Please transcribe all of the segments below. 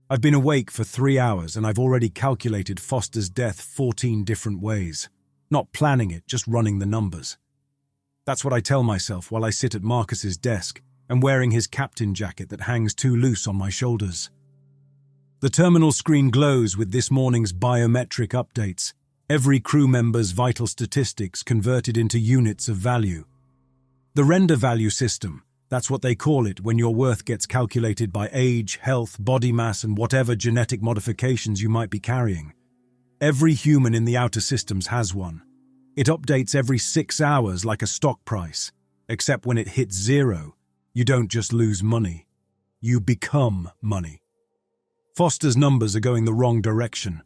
I've been awake for 3 hours and I've already calculated Foster's death 14 different ways. Not planning it, just running the numbers. That's what I tell myself while I sit at Marcus's desk and wearing his captain jacket that hangs too loose on my shoulders. The terminal screen glows with this morning's biometric updates, every crew member's vital statistics converted into units of value. The render value system, that's what they call it when your worth gets calculated by age, health, body mass, and whatever genetic modifications you might be carrying. Every human in the outer systems has one. It updates every 6 hours like a stock price, except when it hits 0, you don't just lose money. You become money. Foster's numbers are going the wrong direction.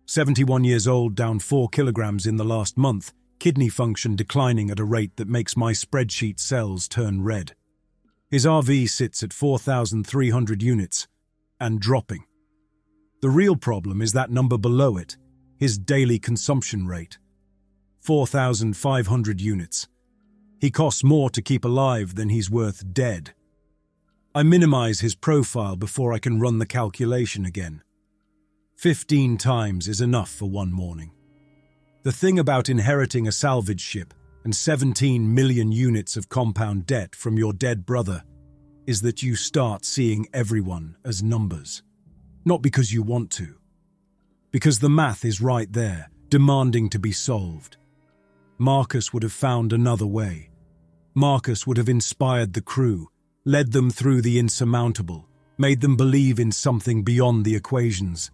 71 years old, down 4 kilograms in the last month, kidney function declining at a rate that makes my spreadsheet cells turn red. His RV sits at 4,300 units, and dropping. The real problem is that number below it, his daily consumption rate. 4,500 units. He costs more to keep alive than he's worth dead. I minimize his profile before I can run the calculation again. 15 times is enough for one morning. The thing about inheriting a salvage ship and 17 million units of compound debt from your dead brother is that you start seeing everyone as numbers. Not because you want to. Because the math is right there, demanding to be solved. Marcus would have found another way. Marcus would have inspired the crew, led them through the insurmountable, made them believe in something beyond the equations.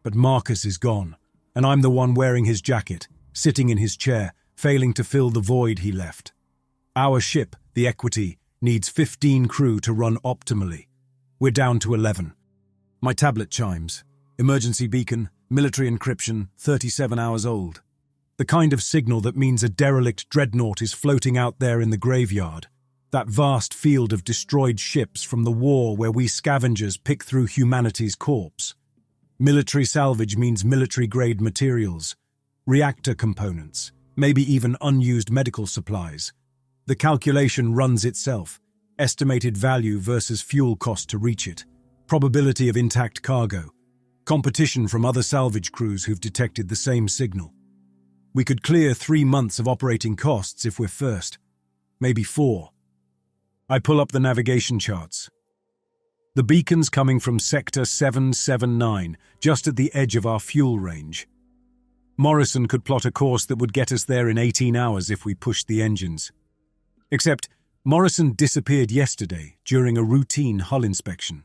But Marcus is gone, and I'm the one wearing his jacket, sitting in his chair, failing to fill the void he left. Our ship, the Equity, needs 15 crew to run optimally. We're down to 11. My tablet chimes. Emergency beacon, military encryption, 37 hours old. The kind of signal that means a derelict dreadnought is floating out there in the graveyard. That vast field of destroyed ships from the war where we scavengers pick through humanity's corpse. Military salvage means military-grade materials, reactor components, maybe even unused medical supplies. The calculation runs itself, estimated value versus fuel cost to reach it, probability of intact cargo, competition from other salvage crews who've detected the same signal. We could clear 3 months of operating costs if we're first, maybe 4. I pull up the navigation charts. The beacon's coming from Sector 779, just at the edge of our fuel range. Morrison could plot a course that would get us there in 18 hours if we pushed the engines. Except, Morrison disappeared yesterday during a routine hull inspection.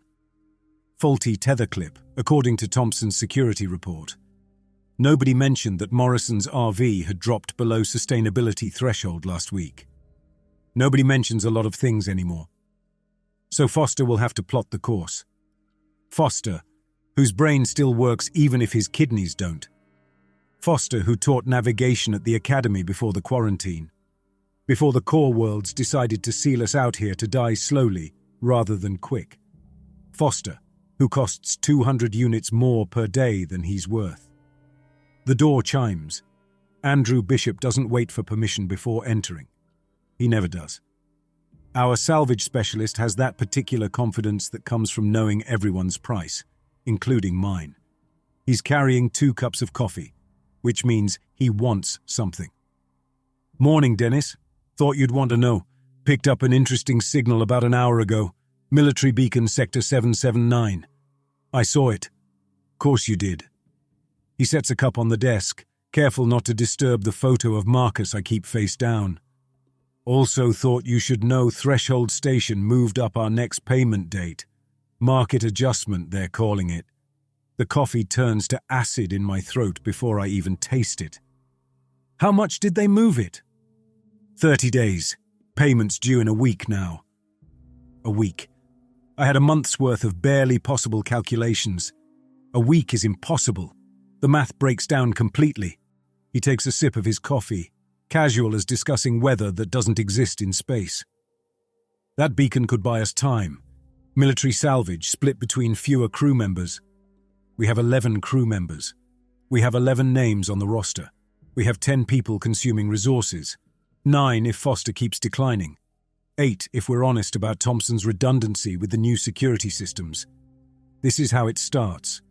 Faulty tether clip, according to Thompson's security report. Nobody mentioned that Morrison's RV had dropped below sustainability threshold last week. Nobody mentions a lot of things anymore. So Foster will have to plot the course. Foster, whose brain still works even if his kidneys don't. Foster, who taught navigation at the academy before the quarantine. Before the core worlds decided to seal us out here to die slowly rather than quick. Foster, who costs 200 units more per day than he's worth. The door chimes. Andrew Bishop doesn't wait for permission before entering. He never does. Our salvage specialist has that particular confidence that comes from knowing everyone's price, including mine. He's carrying 2 cups of coffee, which means he wants something. Morning, Dennis. Thought you'd want to know. Picked up an interesting signal about an hour ago. Military beacon Sector 779. I saw it. Course you did. He sets a cup on the desk, careful not to disturb the photo of Marcus I keep face down. Also thought you should know Threshold Station moved up our next payment date. Market adjustment, they're calling it. The coffee turns to acid in my throat before I even taste it. How much did they move it? 30 days. Payments due in a week now. A week. I had a month's worth of barely possible calculations. A week is impossible. The math breaks down completely. He takes a sip of his coffee, casual as discussing weather that doesn't exist in space. That beacon could buy us time. Military salvage split between fewer crew members. We have 11 crew members. We have 11 names on the roster. We have 10 people consuming resources. 9 if Foster keeps declining. 8 if we're honest about Thompson's redundancy with the new security systems. This is how it starts.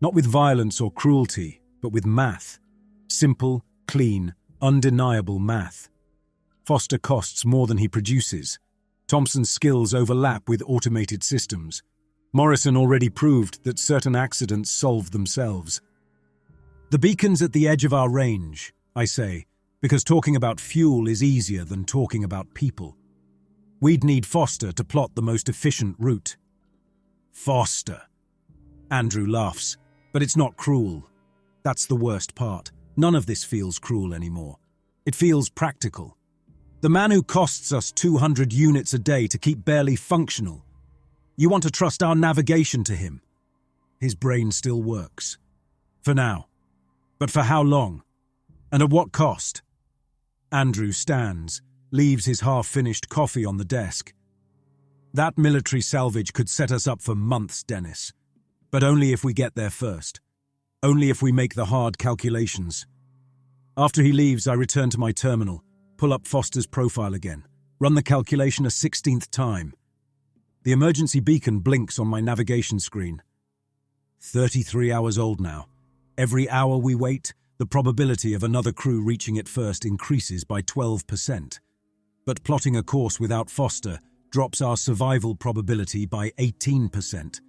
Not with violence or cruelty, but with math. Simple, clean, undeniable math. Foster costs more than he produces. Thompson's skills overlap with automated systems. Morrison already proved that certain accidents solve themselves. The beacon's at the edge of our range, I say, because talking about fuel is easier than talking about people. We'd need Foster to plot the most efficient route. Foster. Andrew laughs, but it's not cruel. That's the worst part. None of this feels cruel anymore. It feels practical. The man who costs us 200 units a day to keep barely functional. You want to trust our navigation to him. His brain still works. For now. But for how long? And at what cost? Andrew stands, leaves his half-finished coffee on the desk. That military salvage could set us up for months, Dennis. But only if we get there first. Only if we make the hard calculations. After he leaves, I return to my terminal, pull up Foster's profile again, run the calculation a 16th time. The emergency beacon blinks on my navigation screen. 33 hours old now. Every hour we wait, the probability of another crew reaching it first increases by 12%. But plotting a course without Foster drops our survival probability by 18%.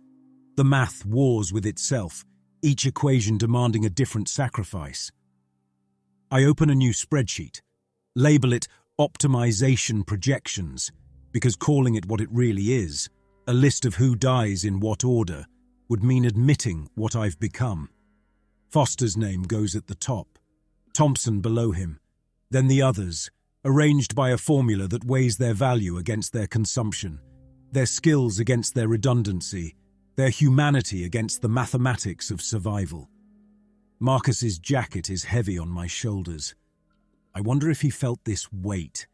The math wars with itself, each equation demanding a different sacrifice. I open a new spreadsheet, label it Optimization Projections, because calling it what it really is, a list of who dies in what order, would mean admitting what I've become. Foster's name goes at the top, Thompson below him, then the others, arranged by a formula that weighs their value against their consumption, their skills against their redundancy, their humanity against the mathematics of survival. Marcus's jacket is heavy on my shoulders. I wonder if he felt this weight,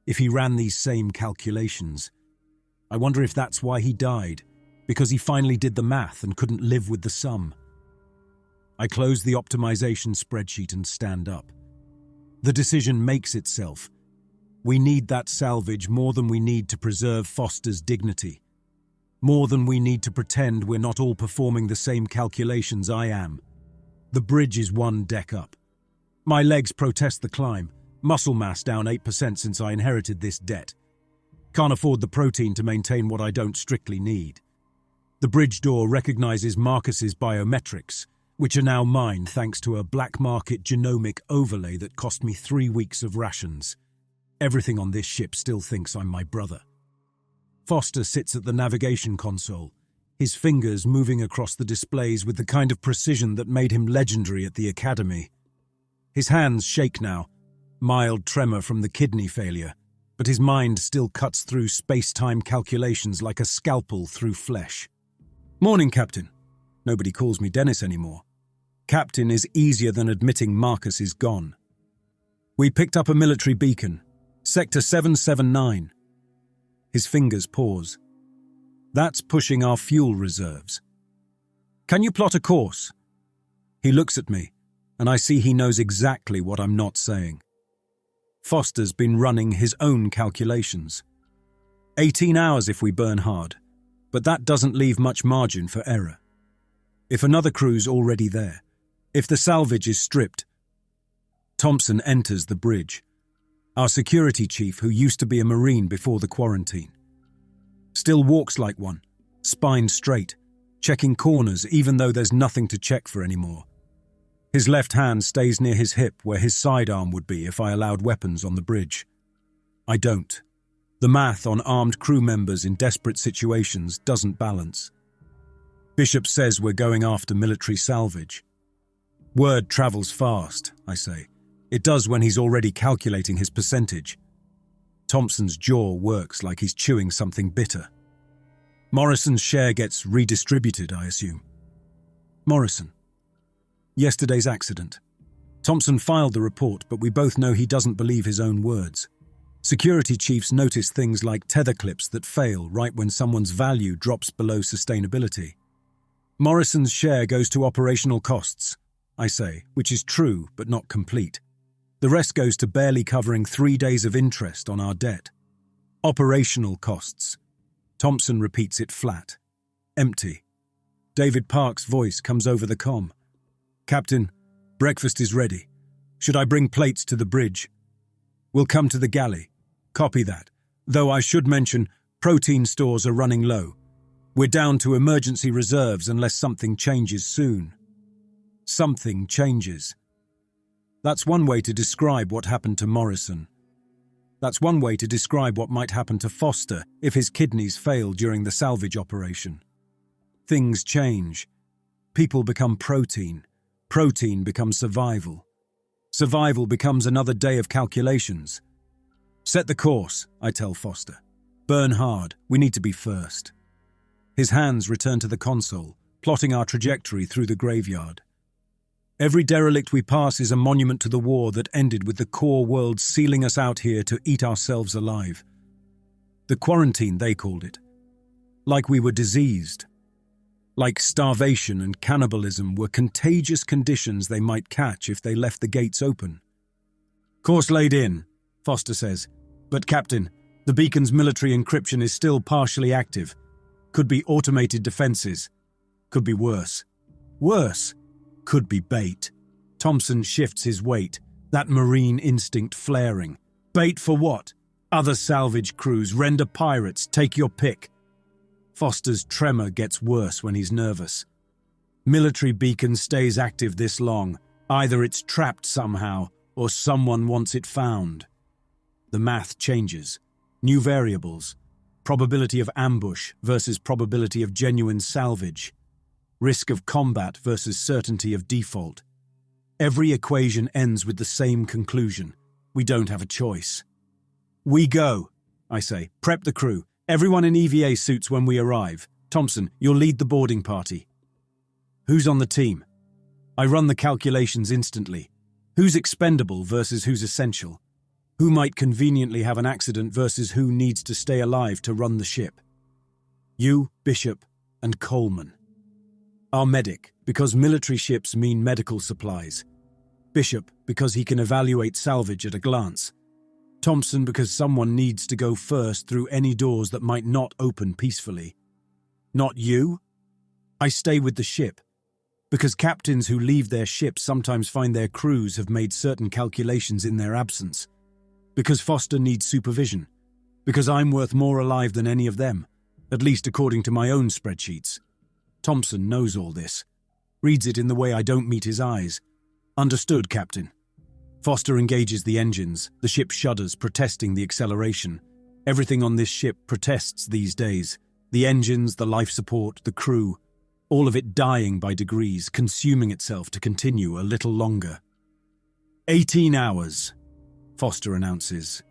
if he ran these same calculations. I wonder if that's why he died, because he finally did the math and couldn't live with the sum. I close the optimization spreadsheet and stand up. The decision makes itself. We need that salvage more than we need to preserve Foster's dignity. More than we need to pretend we're not all performing the same calculations I am. The bridge is one deck up. My legs protest the climb, muscle mass down 8% since I inherited this debt. Can't afford the protein to maintain what I don't strictly need. The bridge door recognizes Marcus's biometrics, which are now mine thanks to a black market genomic overlay that cost me 3 weeks of rations. Everything on this ship still thinks I'm my brother. Foster sits at the navigation console, his fingers moving across the displays with the kind of precision that made him legendary at the academy. His hands shake now, mild tremor from the kidney failure, but his mind still cuts through space-time calculations like a scalpel through flesh. Morning, Captain. Nobody calls me Dennis anymore. Captain is easier than admitting Marcus is gone. We picked up a military beacon, Sector 779. His fingers pause. That's pushing our fuel reserves. Can you plot a course? He looks at me, and I see he knows exactly what I'm not saying. Foster's been running his own calculations. 18 hours if we burn hard, but that doesn't leave much margin for error. If another crew's already there, if the salvage is stripped. Thompson enters the bridge, our security chief who used to be a Marine before the quarantine. Still walks like one, spine straight, checking corners even though there's nothing to check for anymore. His left hand stays near his hip where his sidearm would be if I allowed weapons on the bridge. I don't. The math on armed crew members in desperate situations doesn't balance. Bishop says we're going after military salvage. Word travels fast, I say. It does when he's already calculating his percentage. Thompson's jaw works like he's chewing something bitter. Morrison's share gets redistributed, I assume. Morrison. Yesterday's accident. Thompson filed the report, but we both know he doesn't believe his own words. Security chiefs notice things like tether clips that fail right when someone's value drops below sustainability. Morrison's share goes to operational costs, I say, which is true but not complete. The rest goes to barely covering 3 days of interest on our debt. Operational costs. Thompson repeats it flat. Empty. David Park's voice comes over the comm. "Captain, breakfast is ready. Should I bring plates to the bridge?" "We'll come to the galley." "Copy that. Though I should mention, protein stores are running low. We're down to emergency reserves unless something changes soon." Something changes. That's one way to describe what happened to Morrison. That's one way to describe what might happen to Foster if his kidneys fail during the salvage operation. Things change. People become protein. Protein becomes survival. Survival becomes another day of calculations. "Set the course," I tell Foster. "Burn hard. We need to be first." His hands return to the console, plotting our trajectory through the graveyard. Every derelict we pass is a monument to the war that ended with the core world sealing us out here to eat ourselves alive. The quarantine, they called it. Like we were diseased. Like starvation and cannibalism were contagious conditions they might catch if they left the gates open. "Course laid in," Foster says. "But Captain, the beacon's military encryption is still partially active. Could be automated defenses. Could be worse. Worse. Could be bait." Thompson shifts his weight, that marine instinct flaring. "Bait for what? Other salvage crews, render pirates, take your pick." Foster's tremor gets worse when he's nervous. "Military beacon stays active this long. Either it's trapped somehow, or someone wants it found." The math changes. New variables. Probability of ambush versus probability of genuine salvage. Risk of combat versus certainty of default. Every equation ends with the same conclusion. We don't have a choice. "We go," I say. "Prep the crew. Everyone in EVA suits when we arrive. Thompson, you'll lead the boarding party." "Who's on the team?" I run the calculations instantly. Who's expendable versus who's essential? Who might conveniently have an accident versus who needs to stay alive to run the ship? You, Bishop, and Coleman. Our medic, because military ships mean medical supplies. Bishop, because he can evaluate salvage at a glance. Thompson, because someone needs to go first through any doors that might not open peacefully. Not you? I stay with the ship, because captains who leave their ships sometimes find their crews have made certain calculations in their absence. Because Foster needs supervision. Because I'm worth more alive than any of them, at least according to my own spreadsheets. Thompson knows all this. Reads it in the way I don't meet his eyes. "Understood, Captain." Foster engages the engines. The ship shudders, protesting the acceleration. Everything on this ship protests these days. The engines, the life support, the crew. All of it dying by degrees, consuming itself to continue a little longer. 18 hours, Foster announces.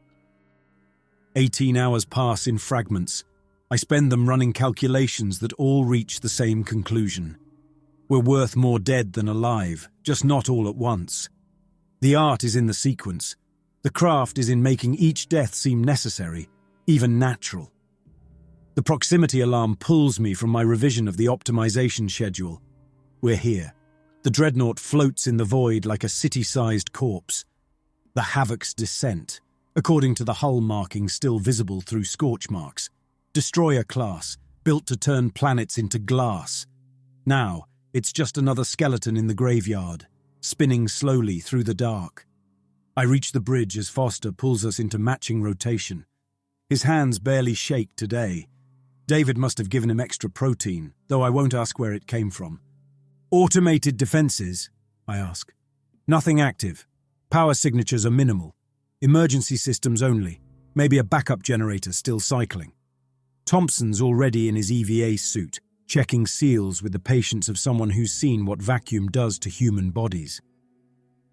18 hours pass in fragments. I spend them running calculations that all reach the same conclusion. We're worth more dead than alive, just not all at once. The art is in the sequence. The craft is in making each death seem necessary, even natural. The proximity alarm pulls me from my revision of the optimization schedule. We're here. The dreadnought floats in the void like a city-sized corpse. The Havoc's descent, according to the hull markings still visible through scorch marks. Destroyer class, built to turn planets into glass. Now, it's just another skeleton in the graveyard, spinning slowly through the dark. I reach the bridge as Foster pulls us into matching rotation. His hands barely shake today. David must have given him extra protein, though I won't ask where it came from. "Automated defenses?" I ask. "Nothing active. Power signatures are minimal. Emergency systems only. Maybe a backup generator still cycling." Thompson's already in his EVA suit, checking seals with the patience of someone who's seen what vacuum does to human bodies.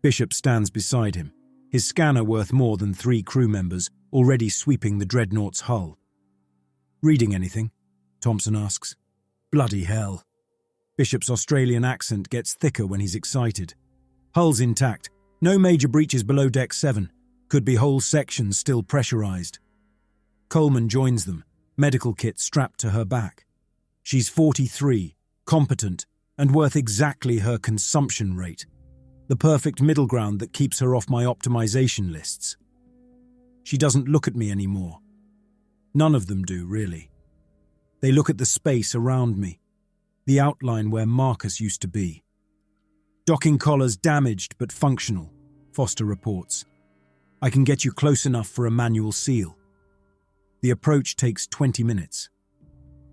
Bishop stands beside him, his scanner worth more than 3 crew members, already sweeping the dreadnought's hull. "Reading anything?" Thompson asks. "Bloody hell." Bishop's Australian accent gets thicker when he's excited. "Hull's intact. No major breaches below Deck 7. Could be whole sections still pressurized." Coleman joins them, medical kit strapped to her back. She's 43, competent, and worth exactly her consumption rate. The perfect middle ground that keeps her off my optimization lists. She doesn't look at me anymore. None of them do, really. They look at the space around me. the outline where Marcus used to be. Docking collars damaged but functional, Foster reports. I can get you close enough for a manual seal. The approach takes 20 minutes.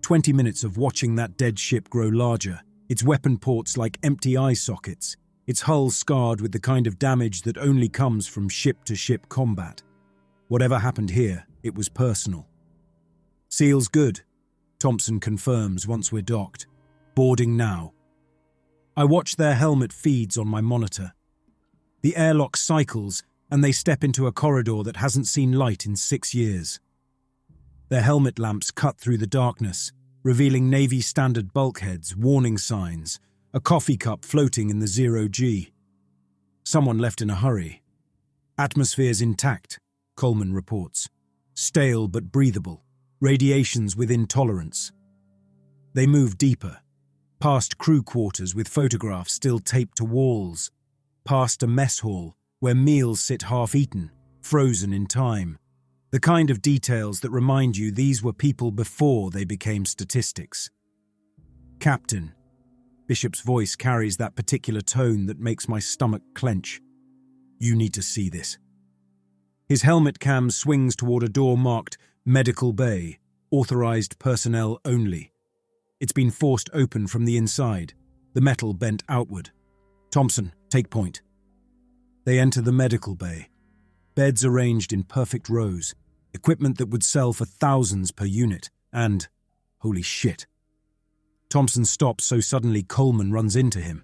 20 minutes of watching that dead ship grow larger, its weapon ports like empty eye sockets, its hull scarred with the kind of damage that only comes from ship-to-ship combat. Whatever happened here, it was personal. Seal's good, Thompson confirms once we're docked. Boarding now. I watch their helmet feeds on my monitor. The airlock cycles and they step into a corridor that hasn't seen light in 6 years. Their helmet lamps cut through the darkness, revealing Navy standard bulkheads, warning signs, a coffee cup floating in the 0G. Someone left in a hurry. Atmosphere's intact, Coleman reports. Stale but breathable. Radiations within tolerance. They move deeper, past crew quarters with photographs still taped to walls, past a mess hall where meals sit half-eaten, frozen in time. The kind of details that remind you these were people before they became statistics. Captain. Bishop's voice carries that particular tone that makes my stomach clench. You need to see this. His helmet cam swings toward a door marked Medical Bay, authorized personnel only. It's been forced open from the inside, the metal bent outward. Thompson, take point. They enter the medical bay. Beds arranged in perfect rows, equipment that would sell for thousands per unit, and, holy shit. Thompson stops so suddenly Coleman runs into him.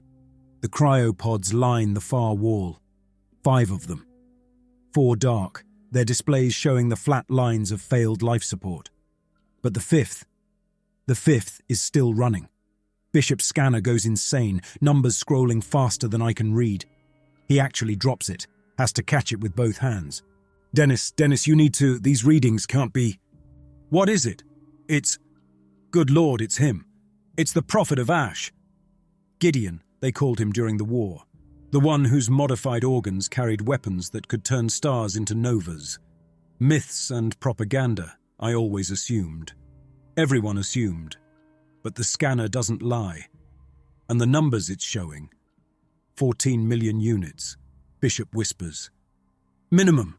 The cryopods line the far wall. 5 of them. 4 dark, their displays showing the flat lines of failed life support. But the fifth is still running. Bishop's scanner goes insane, numbers scrolling faster than I can read. He actually drops it, has to catch it with both hands. Dennis, you need to, these readings can't be. What is it? Good Lord, it's him. It's the Prophet of Ash. Gideon, they called him during the war. The one whose modified organs carried weapons that could turn stars into novas. Myths and propaganda, I always assumed. Everyone assumed. But the scanner doesn't lie. And the numbers it's showing. 14 million units, Bishop whispers. Minimum.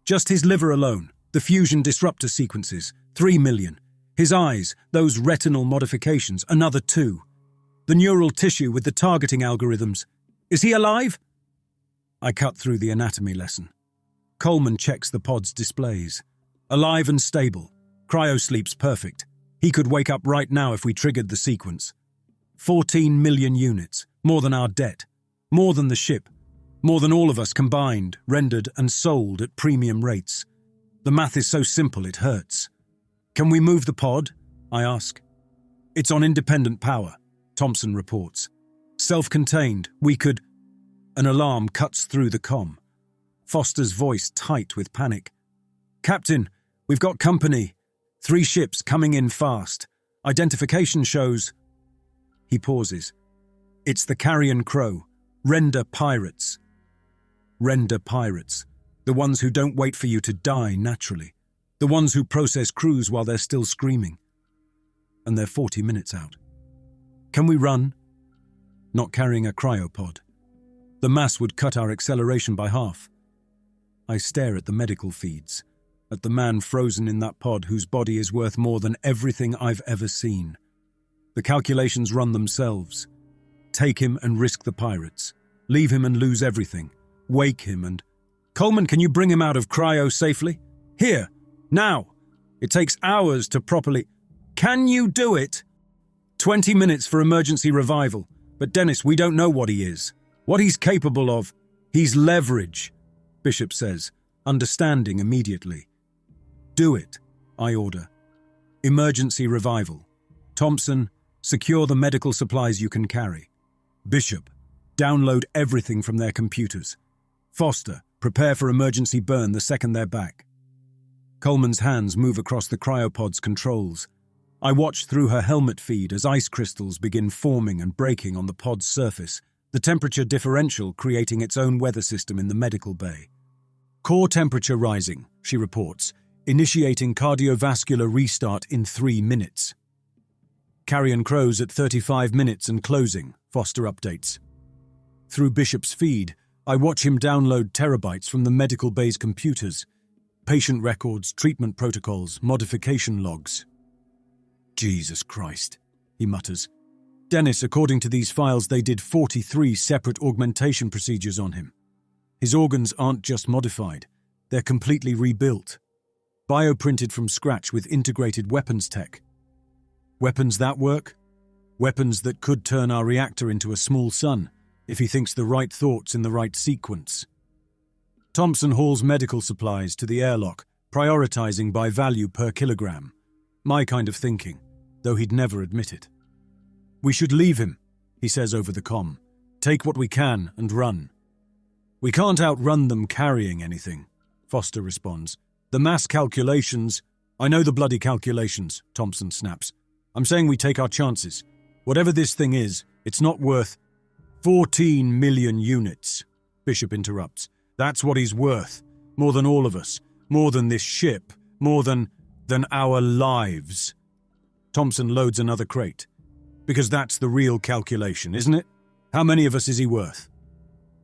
Just his liver alone, the fusion disruptor sequences, 3 million. His eyes, those retinal modifications, another 2. The neural tissue with the targeting algorithms. Is he alive? I cut through the anatomy lesson. Coleman checks the pod's displays. Alive and stable. Cryosleep's perfect. He could wake up right now if we triggered the sequence. 14 million units, more than our debt. More than the ship. More than all of us combined, rendered and sold at premium rates. The math is so simple it hurts. Can we move the pod? I ask. It's on independent power, Thompson reports. Self-contained, we could... An alarm cuts through the comm. Foster's voice tight with panic. Captain, we've got company. 3 ships coming in fast. Identification shows... He pauses. It's the Carrion Crow. Render pirates. Render pirates. The ones who don't wait for you to die naturally. The ones who process crews while they're still screaming. And they're 40 minutes out. Can we run? Not carrying a cryopod. The mass would cut our acceleration by half. I stare at the medical feeds, at the man frozen in that pod whose body is worth more than everything I've ever seen. The calculations run themselves. Take him and risk the pirates. Leave him and lose everything. Wake him and... Coleman, can you bring him out of cryo safely? Here, now. It takes hours to properly... Can you do it? 20 minutes for emergency revival. But Dennis, we don't know what he is. What he's capable of. He's leverage, Bishop says, understanding immediately. Do it, I order. Emergency revival. Thompson, secure the medical supplies you can carry. Bishop, download everything from their computers. Foster, prepare for emergency burn the second they're back. Coleman's hands move across the cryopod's controls. I watch through her helmet feed as ice crystals begin forming and breaking on the pod's surface, the temperature differential creating its own weather system in the medical bay. Core temperature rising, she reports, initiating cardiovascular restart in 3 minutes. Carrion Crows at 35 minutes and closing, Foster updates. Through Bishop's feed, I watch him download terabytes from the medical bay's computers. Patient records, treatment protocols, modification logs. Jesus Christ, he mutters. Dennis, according to these files, they did 43 separate augmentation procedures on him. His organs aren't just modified, they're completely rebuilt. Bioprinted from scratch with integrated weapons tech. Weapons that work? Weapons that could turn our reactor into a small sun, if he thinks the right thoughts in the right sequence. Thompson hauls medical supplies to the airlock, prioritizing by value per kilogram. My kind of thinking, though he'd never admit it. We should leave him, he says over the comm. Take what we can and run. We can't outrun them carrying anything, Foster responds. The mass calculations... I know the bloody calculations, Thompson snaps. I'm saying we take our chances. Whatever this thing is, it's not worth... 14 million units, Bishop interrupts. That's what he's worth. More than all of us. More than this ship. More than our lives. Thompson loads another crate. Because that's the real calculation, isn't it? How many of us is he worth?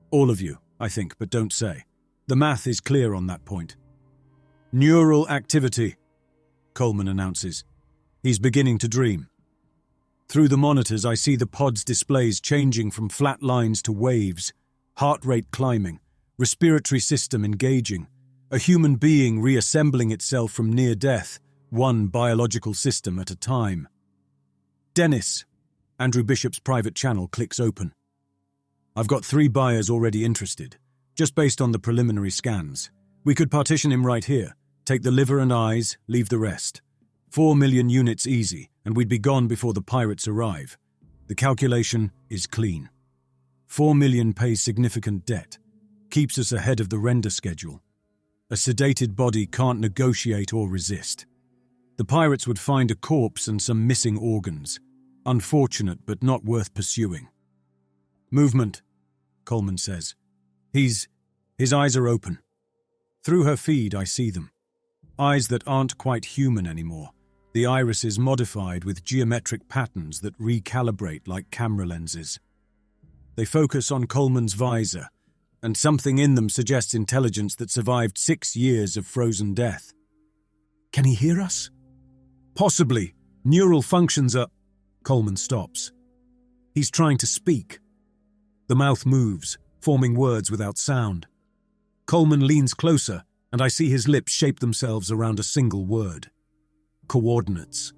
All of you, I think, but don't say. The math is clear on that point. Neural activity, Coleman announces. He's beginning to dream. Through the monitors, I see the pod's displays changing from flat lines to waves, heart rate climbing, respiratory system engaging, a human being reassembling itself from near death, one biological system at a time. Dennis, Andrew Bishop's private channel clicks open. I've got 3 buyers already interested, just based on the preliminary scans. We could partition him right here, take the liver and eyes, leave the rest. 4 million units easy, and we'd be gone before the pirates arrive. The calculation is clean. 4 million pays significant debt, keeps us ahead of the render schedule. A sedated body can't negotiate or resist. The pirates would find a corpse and some missing organs. Unfortunate, but not worth pursuing. Movement, Coleman says. His eyes are open. Through her feed, I see them. Eyes that aren't quite human anymore. The iris is modified with geometric patterns that recalibrate like camera lenses. They focus on Coleman's visor, and something in them suggests intelligence that survived 6 years of frozen death. Can he hear us? Possibly. Neural functions are... Coleman stops. He's trying to speak. The mouth moves, forming words without sound. Coleman leans closer, and I see his lips shape themselves around a single word. Coordinates.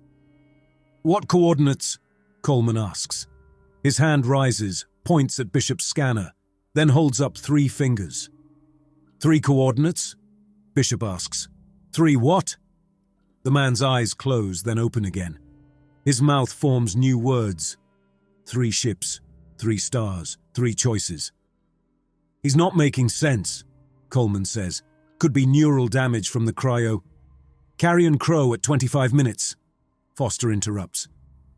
What coordinates? Coleman asks. His hand rises, points at Bishop's scanner, then holds up 3 fingers. 3 coordinates? Bishop asks. 3 what? The man's eyes close, then open again. His mouth forms new words. 3 ships, 3 stars, 3 choices. He's not making sense, Coleman says. Could be neural damage from the cryo... Carrion Crow at 25 minutes, Foster interrupts.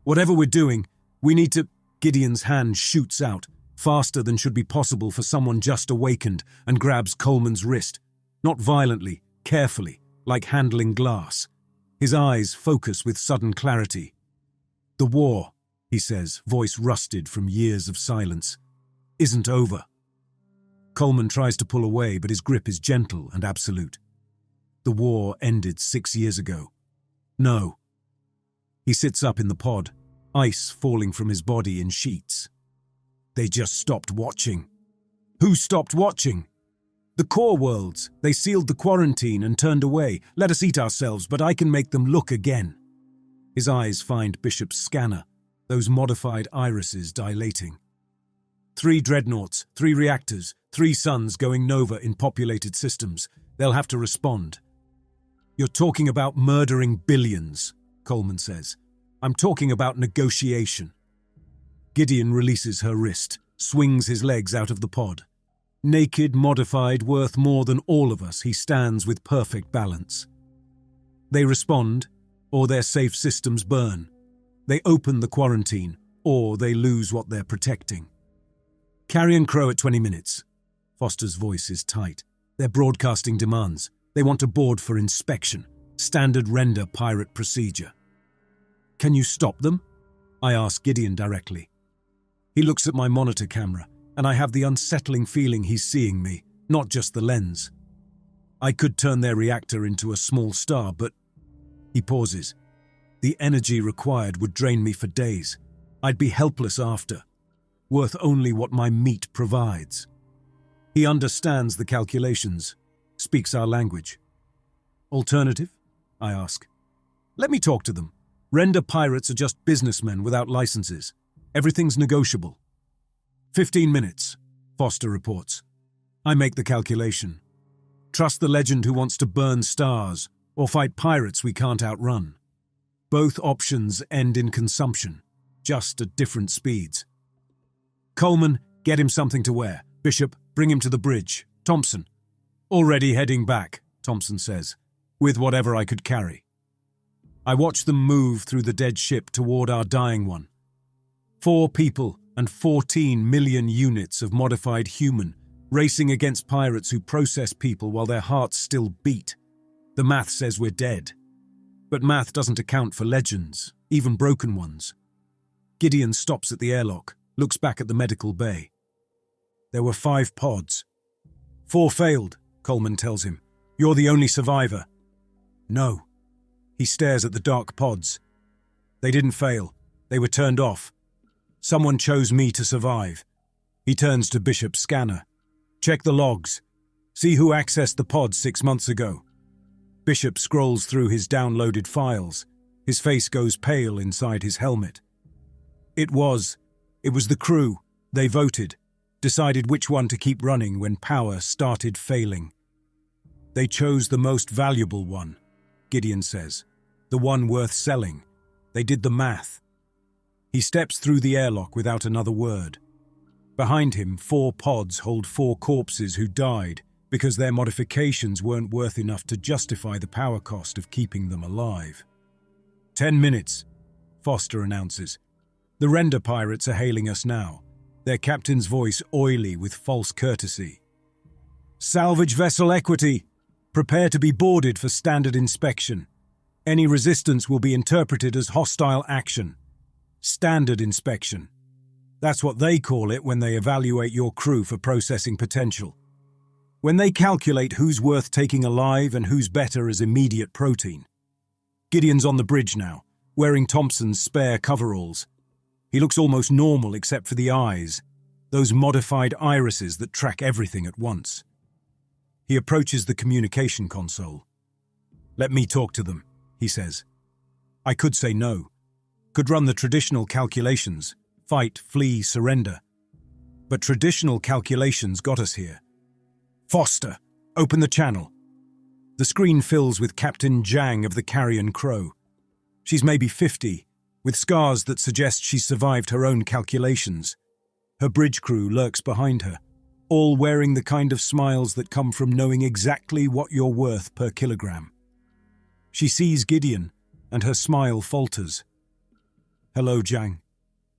Whatever we're doing, we need to... Gideon's hand shoots out, faster than should be possible for someone just awakened, and grabs Coleman's wrist. Not violently, carefully, like handling glass. His eyes focus with sudden clarity. The war, he says, voice rusted from years of silence, isn't over. Coleman tries to pull away, but his grip is gentle and absolute. The war ended 6 years ago. No. He sits up in the pod, ice falling from his body in sheets. They just stopped watching. Who stopped watching? The core worlds. They sealed the quarantine and turned away. Let us eat ourselves, but I can make them look again. His eyes find Bishop's scanner, those modified irises dilating. 3 dreadnoughts, 3 reactors, 3 suns going nova in populated systems. They'll have to respond. You're talking about murdering billions, Coleman says. I'm talking about negotiation. Gideon releases her wrist, swings his legs out of the pod. Naked, modified, worth more than all of us, he stands with perfect balance. They respond, or their safe systems burn. They open the quarantine, or they lose what they're protecting. Carrion Crow at 20 minutes. Foster's voice is tight. They're broadcasting demands. They want to board for inspection. Standard render pirate procedure. Can you stop them? I ask Gideon directly. He looks at my monitor camera, and I have the unsettling feeling he's seeing me, not just the lens. I could turn their reactor into a small star, but... He pauses. The energy required would drain me for days. I'd be helpless after, worth only what my meat provides. He understands the calculations, speaks our language. Alternative? I ask. Let me talk to them. Render pirates are just businessmen without licenses. Everything's negotiable. 15 minutes, Foster reports. I make the calculation. Trust the legend who wants to burn stars or fight pirates we can't outrun. Both options end in consumption, just at different speeds. Coleman, get him something to wear. Bishop, bring him to the bridge. Thompson. Already heading back, Thompson says, with whatever I could carry. I watch them move through the dead ship toward our dying one. 4 people and 14 million units of modified human racing against pirates who process people while their hearts still beat. The math says we're dead. But math doesn't account for legends, even broken ones. Gideon stops at the airlock, looks back at the medical bay. There were 5 pods. 4 failed, Coleman tells him. You're the only survivor. No. He stares at the dark pods. They didn't fail. They were turned off. Someone chose me to survive. He turns to Bishop's scanner. Check the logs. See who accessed the pods 6 months ago. Bishop scrolls through his downloaded files. His face goes pale inside his helmet. It was the crew. They voted, decided which one to keep running when power started failing. They chose the most valuable one, Gideon says. The one worth selling. They did the math. He steps through the airlock without another word. Behind him, 4 pods hold 4 corpses who died because their modifications weren't worth enough to justify the power cost of keeping them alive. 10 minutes, Foster announces. The render pirates are hailing us now, their captain's voice oily with false courtesy. Salvage vessel equity. Prepare to be boarded for standard inspection. Any resistance will be interpreted as hostile action. Standard inspection. That's what they call it when they evaluate your crew for processing potential. When they calculate who's worth taking alive and who's better as immediate protein. Gideon's on the bridge now, wearing Thompson's spare coveralls. He looks almost normal except for the eyes, those modified irises that track everything at once. He approaches the communication console. Let me talk to them, he says. I could say no. Could run the traditional calculations, fight, flee, surrender. But traditional calculations got us here. Foster, open the channel. The screen fills with Captain Zhang of the Carrion Crow. She's maybe 50, with scars that suggest she's survived her own calculations. Her bridge crew lurks behind her, all wearing the kind of smiles that come from knowing exactly what you're worth per kilogram. She sees Gideon, and her smile falters. Hello, Zhang,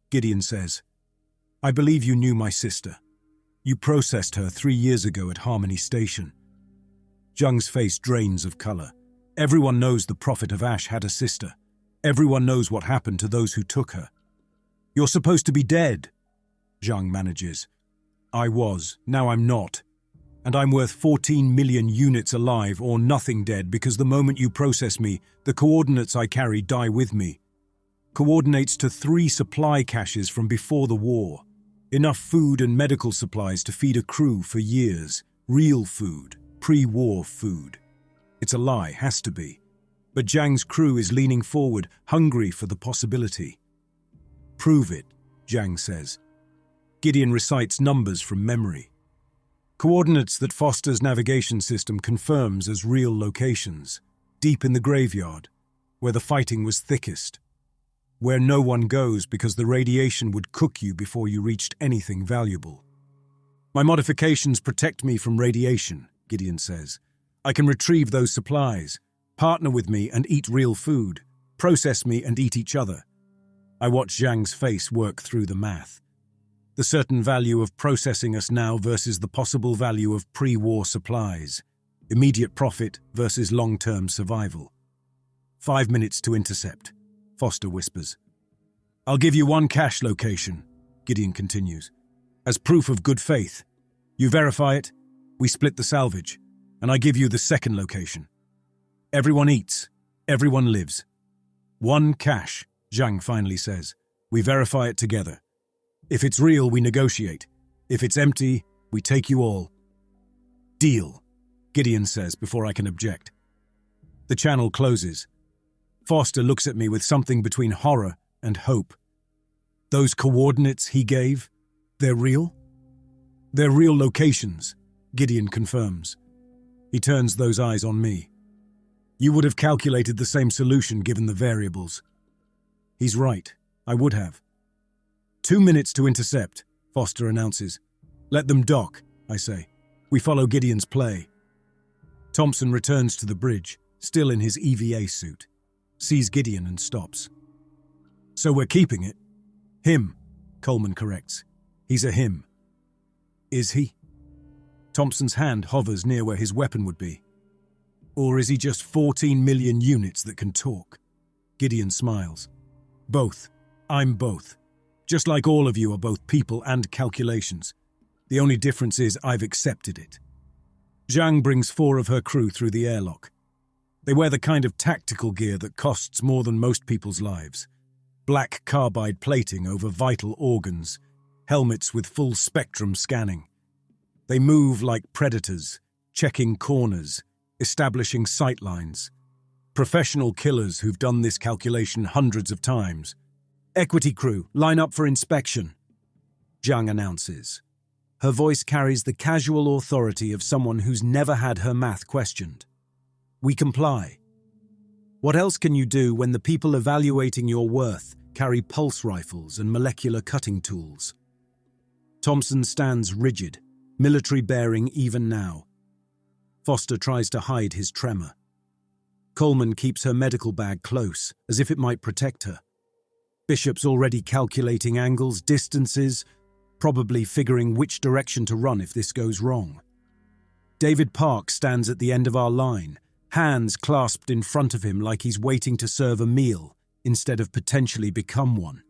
Gideon says. I believe you knew my sister. You processed her 3 years ago at Harmony Station. Zhang's face drains of color. Everyone knows the Prophet of Ash had a sister. Everyone knows what happened to those who took her. You're supposed to be dead, Zhang manages. I was, now I'm not. And I'm worth 14 million units alive or nothing dead because the moment you process me, the coordinates I carry die with me. Coordinates to 3 supply caches from before the war. Enough food and medical supplies to feed a crew for years. Real food, pre-war food. It's a lie, has to be. But Zhang's crew is leaning forward, hungry for the possibility. Prove it, Zhang says. Gideon recites numbers from memory. Coordinates that Foster's navigation system confirms as real locations. Deep in the graveyard, where the fighting was thickest. Where no one goes because the radiation would cook you before you reached anything valuable. My modifications protect me from radiation, Gideon says. I can retrieve those supplies, partner with me and eat real food, process me and eat each other. I watch Zhang's face work through the math. The certain value of processing us now versus the possible value of pre-war supplies. Immediate profit versus long-term survival. 5 minutes to intercept, Foster whispers. I'll give you one cache location, Gideon continues, as proof of good faith. You verify it, we split the salvage, and I give you the second location. Everyone eats, everyone lives. One cache, Zhang finally says. We verify it together. If it's real, we negotiate. If it's empty, we take you all. Deal, Gideon says before I can object. The channel closes. Foster looks at me with something between horror and hope. Those coordinates he gave, they're real? They're real locations, Gideon confirms. He turns those eyes on me. You would have calculated the same solution given the variables. He's right, I would have. 2 minutes to intercept, Foster announces. Let them dock, I say. We follow Gideon's play. Thompson returns to the bridge, still in his EVA suit, sees Gideon and stops. So we're keeping it? Him, Coleman corrects. He's a him. Is he? Thompson's hand hovers near where his weapon would be. Or is he just 14 million units that can talk? Gideon smiles. Both. I'm both. Just like all of you are both people and calculations. The only difference is I've accepted it. Zhang brings 4 of her crew through the airlock. They wear the kind of tactical gear that costs more than most people's lives. Black carbide plating over vital organs, helmets with full spectrum scanning. They move like predators, checking corners, establishing sight lines. Professional killers who've done this calculation hundreds of times. Equity crew, line up for inspection, Zhang announces. Her voice carries the casual authority of someone who's never had her math questioned. We comply. What else can you do when the people evaluating your worth carry pulse rifles and molecular cutting tools? Thompson stands rigid, military bearing even now. Foster tries to hide his tremor. Coleman keeps her medical bag close, as if it might protect her. Bishop's already calculating angles, distances, probably figuring which direction to run if this goes wrong. David Park stands at the end of our line, hands clasped in front of him like he's waiting to serve a meal instead of potentially become one.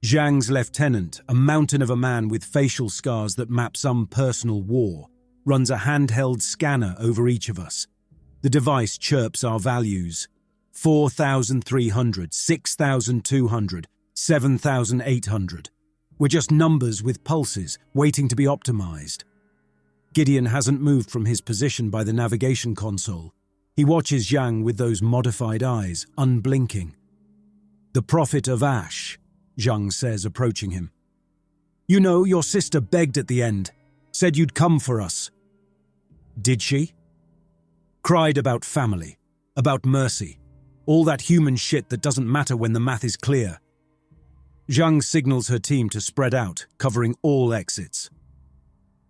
Zhang's lieutenant, a mountain of a man with facial scars that map some personal war, runs a handheld scanner over each of us. The device chirps our values. 4,300, 6,200, 7,800. We're just numbers with pulses, waiting to be optimized. Gideon hasn't moved from his position by the navigation console. He watches Zhang with those modified eyes, unblinking. The Prophet of Ash, Zhang says, approaching him. You know, your sister begged at the end, said you'd come for us. Did she? Cried about family, about mercy, all that human shit that doesn't matter when the math is clear. Zhang signals her team to spread out, covering all exits.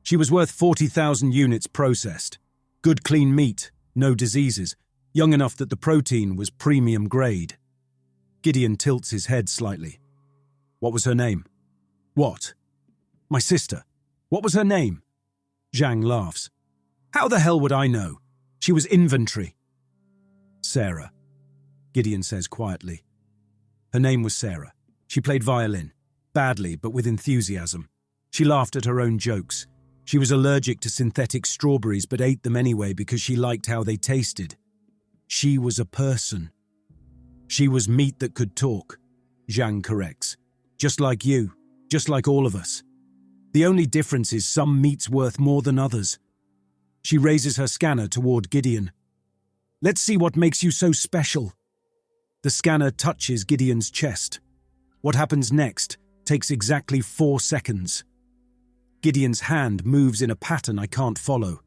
She was worth 40,000 units processed. Good clean meat, no diseases, young enough that the protein was premium grade. Gideon tilts his head slightly. What was her name? What? My sister. What was her name? Zhang laughs. How the hell would I know? She was inventory. Sarah, Gideon says quietly. Her name was Sarah. She played violin, badly but with enthusiasm. She laughed at her own jokes. She was allergic to synthetic strawberries but ate them anyway because she liked how they tasted. She was a person. She was meat that could talk, Zhang corrects. Just like you, just like all of us. The only difference is some meat's worth more than others. She raises her scanner toward Gideon. Let's see what makes you so special. The scanner touches Gideon's chest. What happens next takes exactly 4 seconds. Gideon's hand moves in a pattern I can't follow.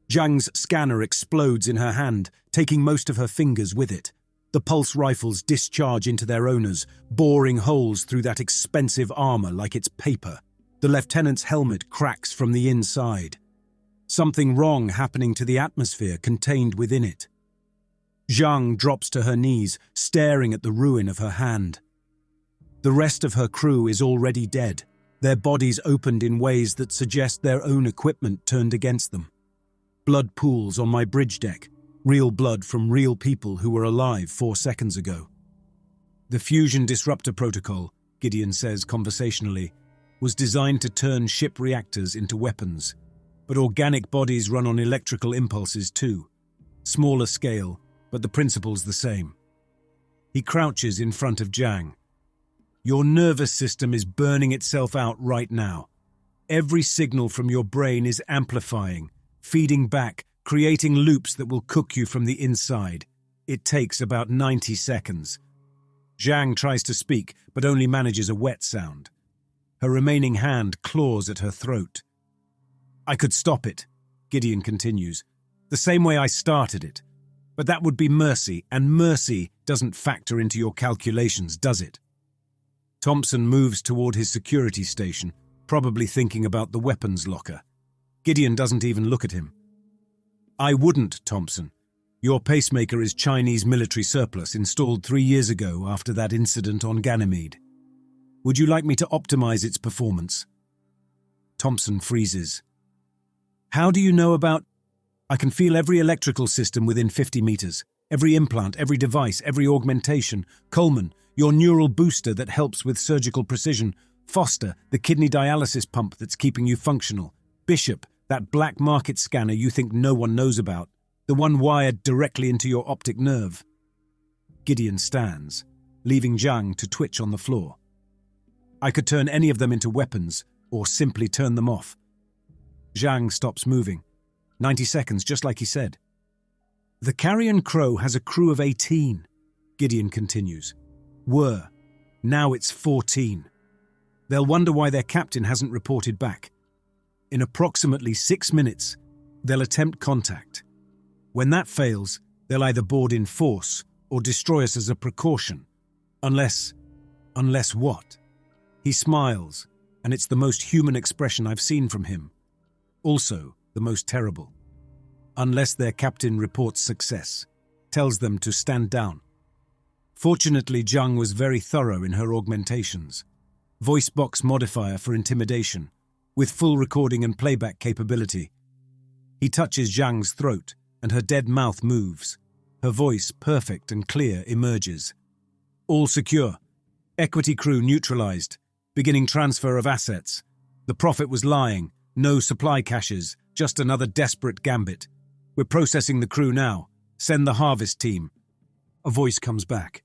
Zhang's scanner explodes in her hand, taking most of her fingers with it. The pulse rifles discharge into their owners, boring holes through that expensive armor like it's paper. The lieutenant's helmet cracks from the inside. Something wrong happening to the atmosphere contained within it. Zhang drops to her knees, staring at the ruin of her hand. The rest of her crew is already dead, their bodies opened in ways that suggest their own equipment turned against them. Blood pools on my bridge deck, real blood from real people who were alive 4 seconds ago. The fusion disruptor protocol, Gideon says conversationally, was designed to turn ship reactors into weapons. But organic bodies run on electrical impulses too. Smaller scale, but the principle's the same. He crouches in front of Zhang. Your nervous system is burning itself out right now. Every signal from your brain is amplifying, feeding back, creating loops that will cook you from the inside. It takes about 90 seconds. Zhang tries to speak, but only manages a wet sound. Her remaining hand claws at her throat. I could stop it, Gideon continues, the same way I started it. But that would be mercy, and mercy doesn't factor into your calculations, does it? Thompson moves toward his security station, probably thinking about the weapons locker. Gideon doesn't even look at him. I wouldn't, Thompson. Your pacemaker is Chinese military surplus installed 3 years ago after that incident on Ganymede. Would you like me to optimize its performance? Thompson freezes. How do you know about... I can feel every electrical system within 50 meters. Every implant, every device, every augmentation. Coleman, your neural booster that helps with surgical precision. Foster, the kidney dialysis pump that's keeping you functional. Bishop, that black market scanner you think no one knows about. The one wired directly into your optic nerve. Gideon stands, leaving Zhang to twitch on the floor. I could turn any of them into weapons, or simply turn them off. Zhang stops moving. 90 seconds, just like he said. The Carrion Crow has a crew of 18, Gideon continues. Were. Now it's 14. They'll wonder why their captain hasn't reported back. In approximately 6 minutes, they'll attempt contact. When that fails, they'll either board in force or destroy us as a precaution. Unless what? He smiles, and it's the most human expression I've seen from him. Also, the most terrible. Unless their captain reports success, tells them to stand down. Fortunately, Zhang was very thorough in her augmentations. Voice box modifier for intimidation, with full recording and playback capability. He touches Zhang's throat, and her dead mouth moves. Her voice, perfect and clear, emerges. All secure. Equity crew neutralized. Beginning transfer of assets. The Prophet was lying. No supply caches. Just another desperate gambit. We're processing the crew now. Send the harvest team. A voice comes back.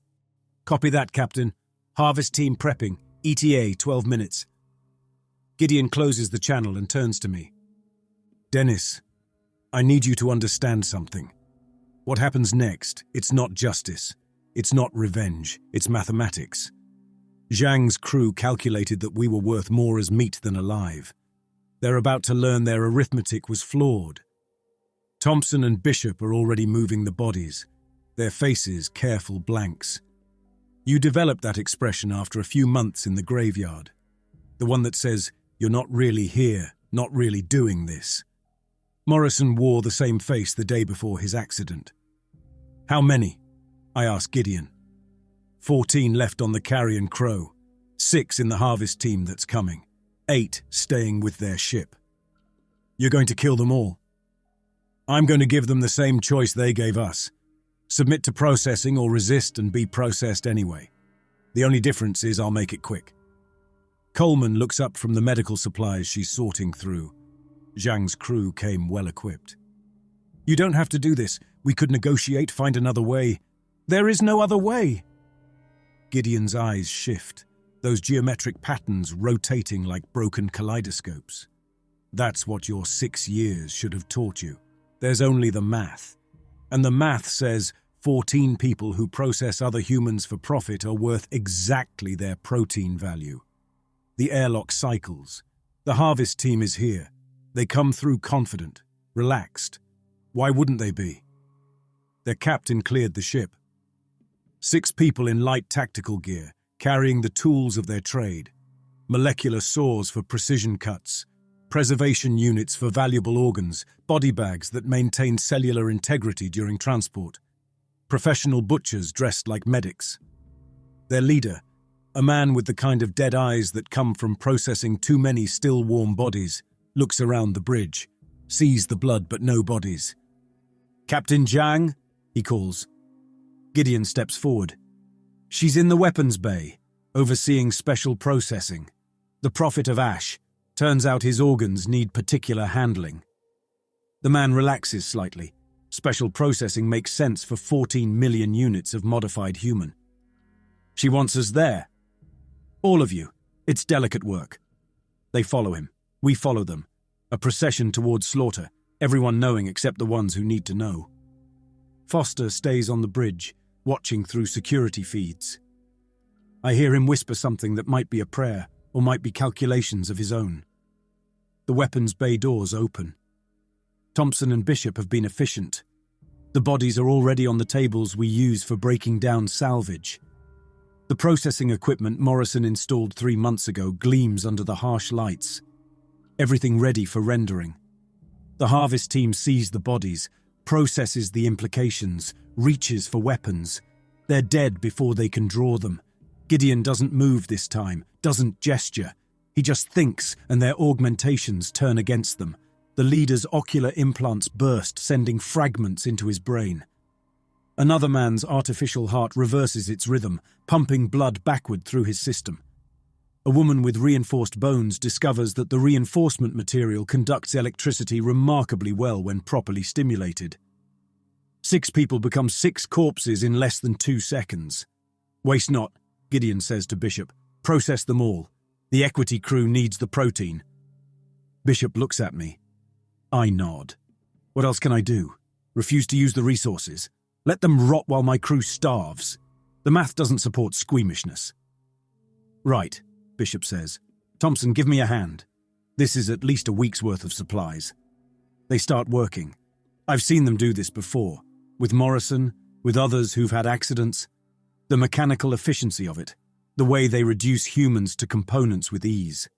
Copy that, Captain. Harvest team prepping. ETA 12 minutes. Gideon closes the channel and turns to me. Dennis, I need you to understand something. What happens next, it's not justice. It's not revenge. It's mathematics. Zhang's crew calculated that we were worth more as meat than alive. They're about to learn their arithmetic was flawed. Thompson and Bishop are already moving the bodies, their faces careful blanks. You developed that expression after a few months in the graveyard. The one that says, you're not really here, not really doing this. Morrison wore the same face the day before his accident. How many? I asked Gideon. 14 left on the Carrion Crow, 6 in the harvest team that's coming, 8 staying with their ship. You're going to kill them all. I'm going to give them the same choice they gave us. Submit to processing or resist and be processed anyway. The only difference is I'll make it quick. Coleman looks up from the medical supplies she's sorting through. Zhang's crew came well equipped. You don't have to do this. We could negotiate, find another way. There is no other way. Gideon's eyes shift, those geometric patterns rotating like broken kaleidoscopes. That's what your 6 years should have taught you. There's only the math. And the math says 14 people who process other humans for profit are worth exactly their protein value. The airlock cycles. The harvest team is here. They come through confident, relaxed. Why wouldn't they be? Their captain cleared the ship. 6 people in light tactical gear, carrying the tools of their trade. Molecular saws for precision cuts. Preservation units for valuable organs, body bags that maintain cellular integrity during transport. Professional butchers dressed like medics. Their leader, a man with the kind of dead eyes that come from processing too many still warm bodies, looks around the bridge, sees the blood but no bodies. Captain Zhang, he calls. Gideon steps forward. She's in the weapons bay, overseeing special processing. The Prophet of Ash. Turns out his organs need particular handling. The man relaxes slightly. Special processing makes sense for 14 million units of modified human. She wants us there. All of you. It's delicate work. They follow him. We follow them. A procession towards slaughter, everyone knowing except the ones who need to know. Foster stays on the bridge, watching through security feeds. I hear him whisper something that might be a prayer, or might be calculations of his own. The weapons bay doors open. Thompson and Bishop have been efficient. The bodies are already on the tables we use for breaking down salvage. The processing equipment Morrison installed 3 months ago gleams under the harsh lights. Everything ready for rendering. The harvest team sees the bodies, processes the implications, reaches for weapons. They're dead before they can draw them. Gideon doesn't move this time, doesn't gesture. He just thinks, and their augmentations turn against them. The leader's ocular implants burst, sending fragments into his brain. Another man's artificial heart reverses its rhythm, pumping blood backward through his system. A woman with reinforced bones discovers that the reinforcement material conducts electricity remarkably well when properly stimulated. 6 people become 6 corpses in less than 2 seconds. Waste not, Gideon says to Bishop. Process them all. The equity crew needs the protein. Bishop looks at me. I nod. What else can I do? Refuse to use the resources? Let them rot while my crew starves. The math doesn't support squeamishness. Right, Bishop says. Thompson, give me a hand. This is at least a week's worth of supplies. They start working. I've seen them do this before. With Morrison, with others who've had accidents. The mechanical efficiency of it. The way they reduce humans to components with ease.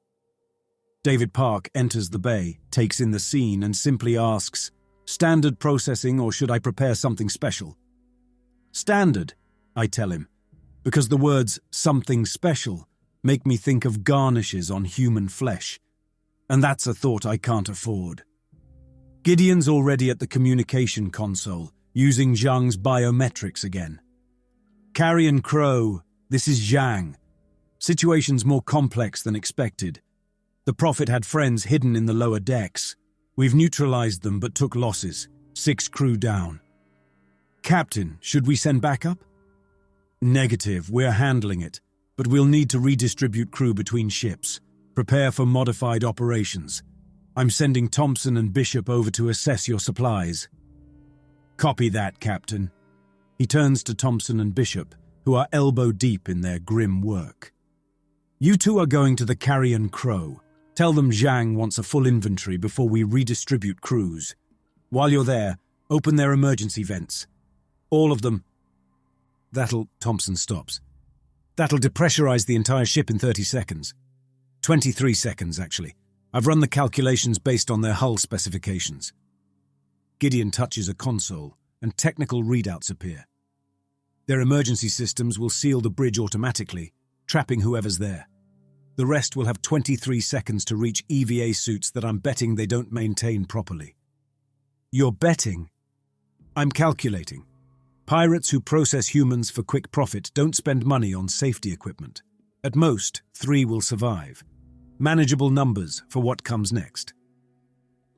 David Park enters the bay, takes in the scene, and simply asks, "Standard processing, or should I prepare something special?" "Standard," I tell him, because the words "something special" make me think of garnishes on human flesh, and that's a thought I can't afford. Gideon's already at the communication console, using Zhang's biometrics again. "Carrion Crow, this is Zhang. Situation's more complex than expected. The Prophet had friends hidden in the lower decks. We've neutralized them but took losses. 6 crew down." "Captain, should we send backup?" "Negative, we're handling it, but we'll need to redistribute crew between ships. Prepare for modified operations. I'm sending Thompson and Bishop over to assess your supplies." "Copy that, Captain." He turns to Thompson and Bishop, who are elbow-deep in their grim work. "You two are going to the Carrion Crow. Tell them Zhang wants a full inventory before we redistribute crews. While you're there, open their emergency vents. All of them." Thompson stops. "That'll depressurize the entire ship in 30 seconds. 23 seconds, actually. I've run the calculations based on their hull specifications." Gideon touches a console, and technical readouts appear. Their emergency systems will seal the bridge automatically, trapping whoever's there. The rest will have 23 seconds to reach EVA suits that I'm betting they don't maintain properly. "You're betting?" "I'm calculating. Pirates who process humans for quick profit don't spend money on safety equipment. At most, 3 will survive. Manageable numbers for what comes next."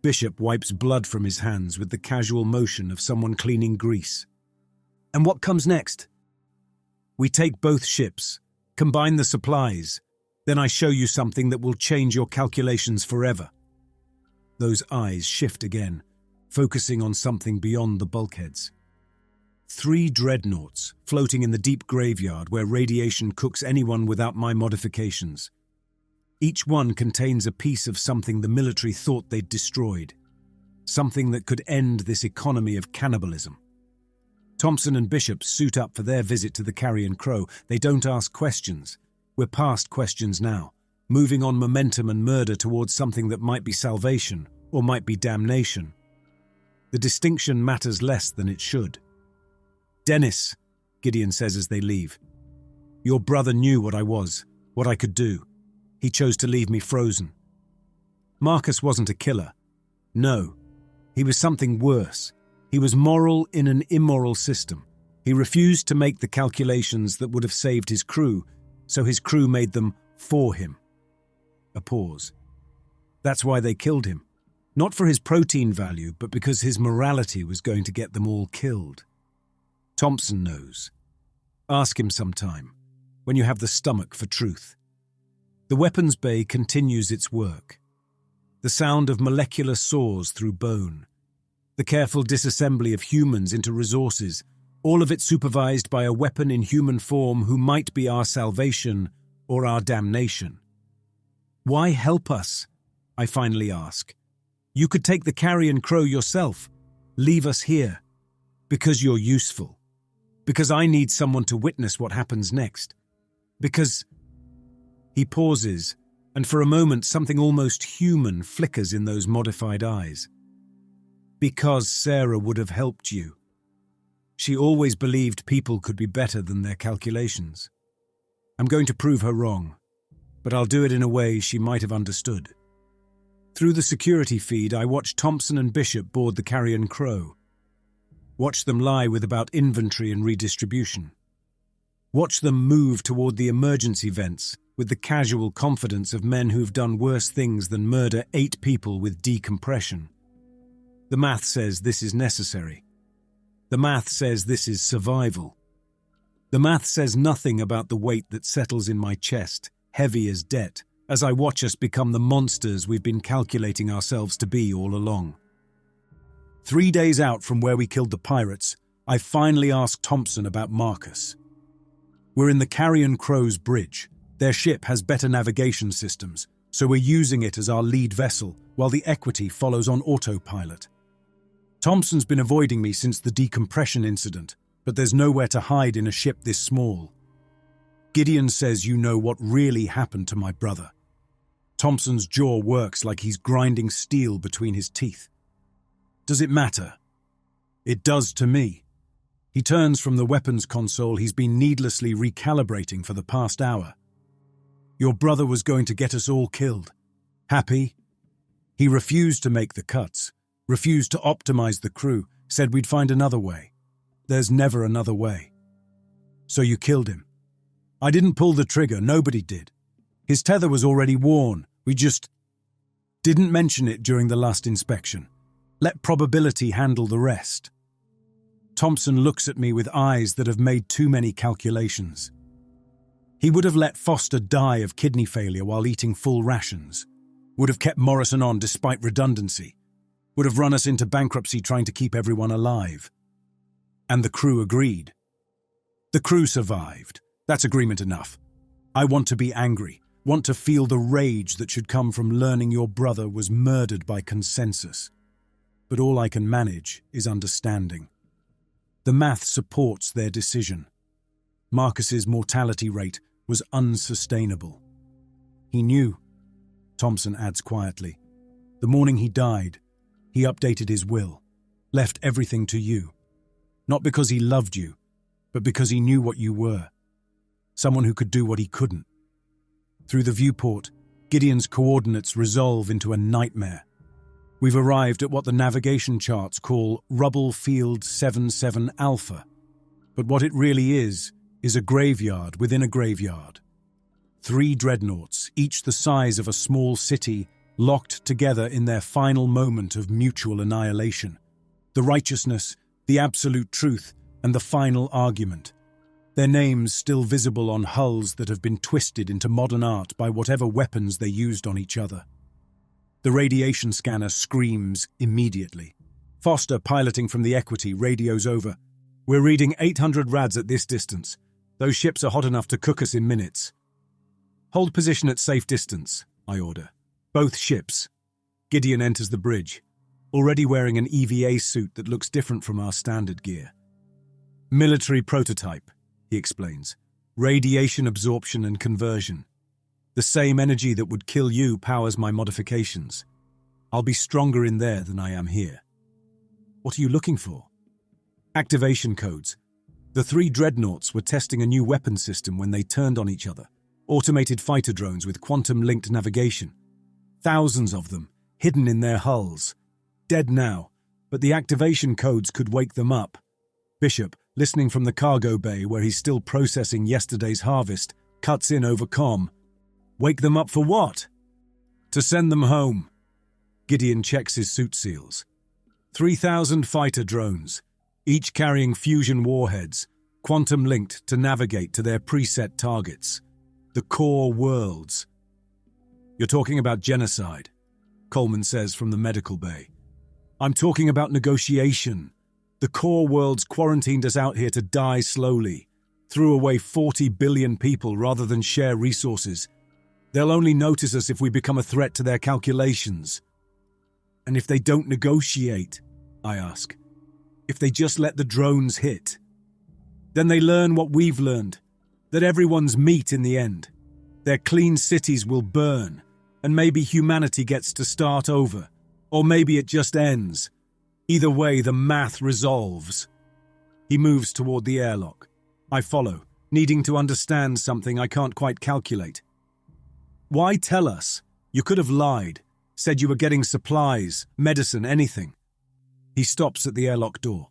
Bishop wipes blood from his hands with the casual motion of someone cleaning grease. "And what comes next?" "We take both ships, combine the supplies, then I show you something that will change your calculations forever." Those eyes shift again, focusing on something beyond the bulkheads. 3 dreadnoughts floating in the deep graveyard where radiation cooks anyone without my modifications. Each one contains a piece of something the military thought they'd destroyed. Something that could end this economy of cannibalism. Thompson and Bishop suit up for their visit to the Carrion Crow. They don't ask questions. We're past questions now, moving on momentum and murder towards something that might be salvation or might be damnation. The distinction matters less than it should. "Dennis," Gideon says as they leave, "your brother knew what I was, what I could do. He chose to leave me frozen. Marcus wasn't a killer. No, he was something worse. He was moral in an immoral system, He refused to make the calculations that would have saved his crew, so his crew made them for him. A pause. That's why they killed him. Not for his protein value, but because his morality was going to get them all killed. Thompson knows. Ask him sometime, when you have the stomach for truth. The weapons bay continues its work. The sound of molecular saws through bone. The careful disassembly of humans into resources, all of it supervised by a weapon in human form who might be our salvation or our damnation. Why help us? I finally ask. You could take the carrion crow yourself. Leave us here. Because you're useful. Because I need someone to witness what happens next. Because... He pauses, and for a moment something almost human flickers in those modified eyes. Because Sarah would have helped you. She always believed people could be better than their calculations. I'm going to prove her wrong, but I'll do it in a way she might have understood. Through the security feed, I watched Thompson and Bishop board the carrion crow. Watch them lie with about inventory and redistribution. Watch them move toward the emergency vents with the casual confidence of men who've done worse things than murder 8 people with decompression. The math says this is necessary. The math says this is survival. The math says nothing about the weight that settles in my chest, heavy as debt, as I watch us become the monsters we've been calculating ourselves to be all along. 3 days out from where we killed the pirates, I finally asked Thompson about Marcus. We're in the Carrion Crow's bridge. Their ship has better navigation systems, so we're using it as our lead vessel, while the Equity follows on autopilot. Thompson's been avoiding me since the decompression incident, but there's nowhere to hide in a ship this small. Gideon says you know what really happened to my brother. Thompson's jaw works like he's grinding steel between his teeth. Does it matter? It does to me. He turns from the weapons console he's been needlessly recalibrating for the past hour. Your brother was going to get us all killed. Happy? He refused to make the cuts, refused to optimize the crew, said we'd find another way. There's never another way. So you killed him. I didn't pull the trigger, nobody did. His tether was already worn, we just didn't mention it during the last inspection. Let probability handle the rest. Thompson looks at me with eyes that have made too many calculations. He would have let Foster die of kidney failure while eating full rations, would have kept Morrison on despite redundancy, would have run us into bankruptcy trying to keep everyone alive. And the crew agreed. The crew survived. That's agreement enough. I want to be angry, want to feel the rage that should come from learning your brother was murdered by consensus. But all I can manage is understanding. The math supports their decision. Marcus's mortality rate was unsustainable. He knew, Thompson adds quietly. The morning he died, he updated his will, left everything to you. Not because he loved you, but because he knew what you were. Someone who could do what he couldn't. Through the viewport, Gideon's coordinates resolve into a nightmare. We've arrived at what the navigation charts call Rubble Field 77 Alpha. But what it really is a graveyard within a graveyard. 3 dreadnoughts, each the size of a small city, locked together in their final moment of mutual annihilation. The righteousness, the absolute truth, and the final argument. Their names still visible on hulls that have been twisted into modern art by whatever weapons they used on each other. The radiation scanner screams immediately. Foster, piloting from the Equity, radios over. We're reading 800 rads at this distance. Those ships are hot enough to cook us in minutes. Hold position at safe distance, I order. Both ships. Gideon enters the bridge, already wearing an EVA suit that looks different from our standard gear. Military prototype, he explains. Radiation absorption and conversion. The same energy that would kill you powers my modifications. I'll be stronger in there than I am here. What are you looking for? Activation codes. The 3 dreadnoughts were testing a new weapon system when they turned on each other. Automated fighter drones with quantum-linked navigation. Thousands of them, hidden in their hulls. Dead now, but the activation codes could wake them up. Bishop, listening from the cargo bay where he's still processing yesterday's harvest, cuts in over comm. Wake them up for what? To send them home. Gideon checks his suit seals. 3,000 fighter drones, each carrying fusion warheads, quantum-linked to navigate to their preset targets. The core worlds. You're talking about genocide, Coleman says from the medical bay. I'm talking about negotiation. The core worlds quarantined us out here to die slowly, threw away 40 billion people rather than share resources. They'll only notice us if we become a threat to their calculations. And if they don't negotiate, I ask, if they just let the drones hit, then they learn what we've learned, that everyone's meat in the end. Their clean cities will burn, and maybe humanity gets to start over, or maybe it just ends. Either way, the math resolves. He moves toward the airlock. I follow, needing to understand something I can't quite calculate. Why tell us? You could have lied, said you were getting supplies, medicine, anything. He stops at the airlock door.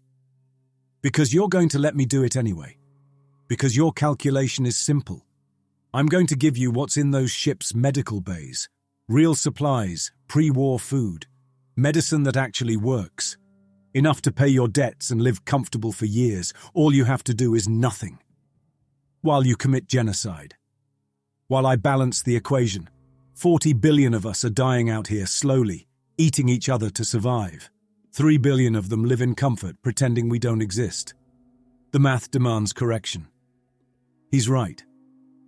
Because you're going to let me do it anyway. Because your calculation is simple. I'm going to give you what's in those ships' medical bays. Real supplies, pre-war food, medicine that actually works. Enough to pay your debts and live comfortable for years. All you have to do is nothing. While you commit genocide. While I balance the equation, 40 billion of us are dying out here slowly, eating each other to survive. 3 billion of them live in comfort, pretending we don't exist. The math demands correction. He's right.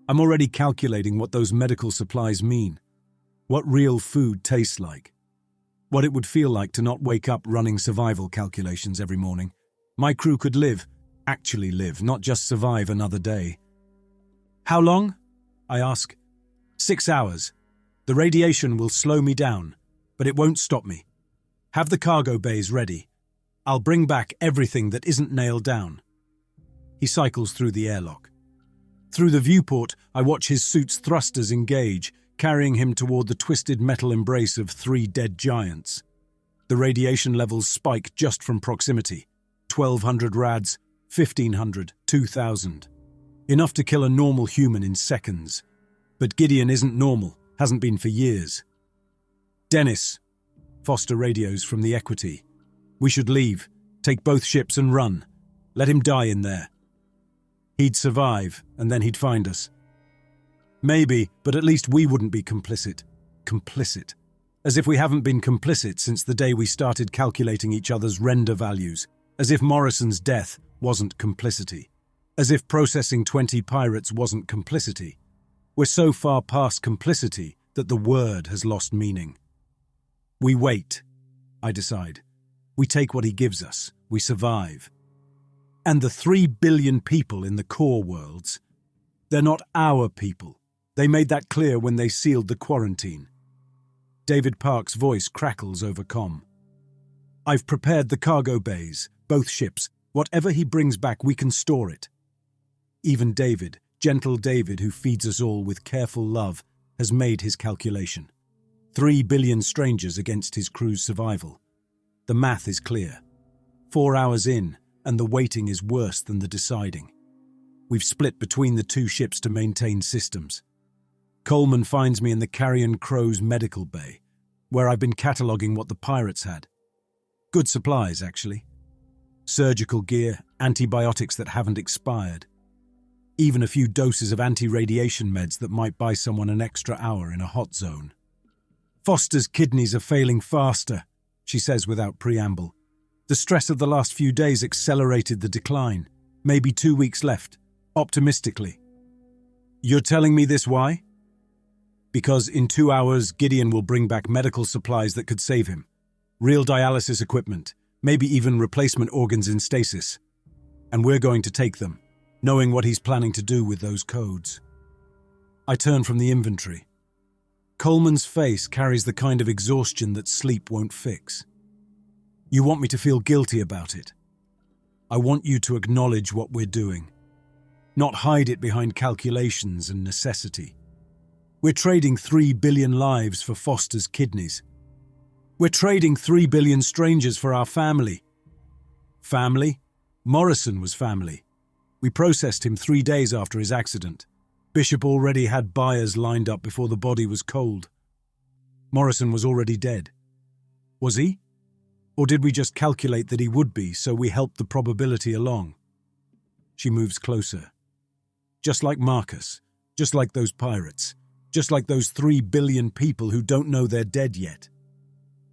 I'm already calculating what those medical supplies mean. What real food tastes like. What it would feel like to not wake up running survival calculations every morning. My crew could live, actually live, not just survive another day. How long? I ask. 6 hours. The radiation will slow me down, but it won't stop me. Have the cargo bays ready. I'll bring back everything that isn't nailed down. He cycles through the airlock. Through the viewport, I watch his suit's thrusters engage, carrying him toward the twisted metal embrace of 3 dead giants. The radiation levels spike just from proximity. 1,200 rads, 1,500, 2,000. Enough to kill a normal human in seconds. But Gideon isn't normal, hasn't been for years. Dennis, Foster radios from the Equity. We should leave, take both ships and run. Let him die in there. He'd survive, and then he'd find us. Maybe, but at least we wouldn't be complicit. Complicit. As if we haven't been complicit since the day we started calculating each other's render values. As if Morrison's death wasn't complicity. As if processing 20 pirates wasn't complicity. We're so far past complicity that the word has lost meaning. We wait, I decide. We take what he gives us. We survive. And the 3 billion people in the core worlds, they're not our people. They made that clear when they sealed the quarantine. David Park's voice crackles over comm. I've prepared the cargo bays, both ships. Whatever he brings back, we can store it. Even David, gentle David who feeds us all with careful love, has made his calculation. 3 billion strangers against his crew's survival. The math is clear. 4 hours in, and the waiting is worse than the deciding. We've split between the 2 ships to maintain systems. Coleman finds me in the Carrion Crow's medical bay, where I've been cataloguing what the pirates had. Good supplies, actually. Surgical gear, antibiotics that haven't expired. Even a few doses of anti-radiation meds that might buy someone an extra hour in a hot zone. Foster's kidneys are failing faster, she says without preamble. The stress of the last few days accelerated the decline. Maybe 2 weeks left, optimistically. You're telling me this why? Because in 2 hours, Gideon will bring back medical supplies that could save him. Real dialysis equipment, maybe even replacement organs in stasis. And we're going to take them, knowing what he's planning to do with those codes. I turn from the inventory. Coleman's face carries the kind of exhaustion that sleep won't fix. You want me to feel guilty about it. I want you to acknowledge what we're doing, not hide it behind calculations and necessity. We're trading 3 billion lives for Foster's kidneys. We're trading 3 billion strangers for our family. Family? Morrison was family. We processed him 3 days after his accident. Bishop already had buyers lined up before the body was cold. Morrison was already dead. Was he? Or did we just calculate that he would be, so we helped the probability along? She moves closer. Just like Marcus, just like those pirates, just like those 3 billion people who don't know they're dead yet.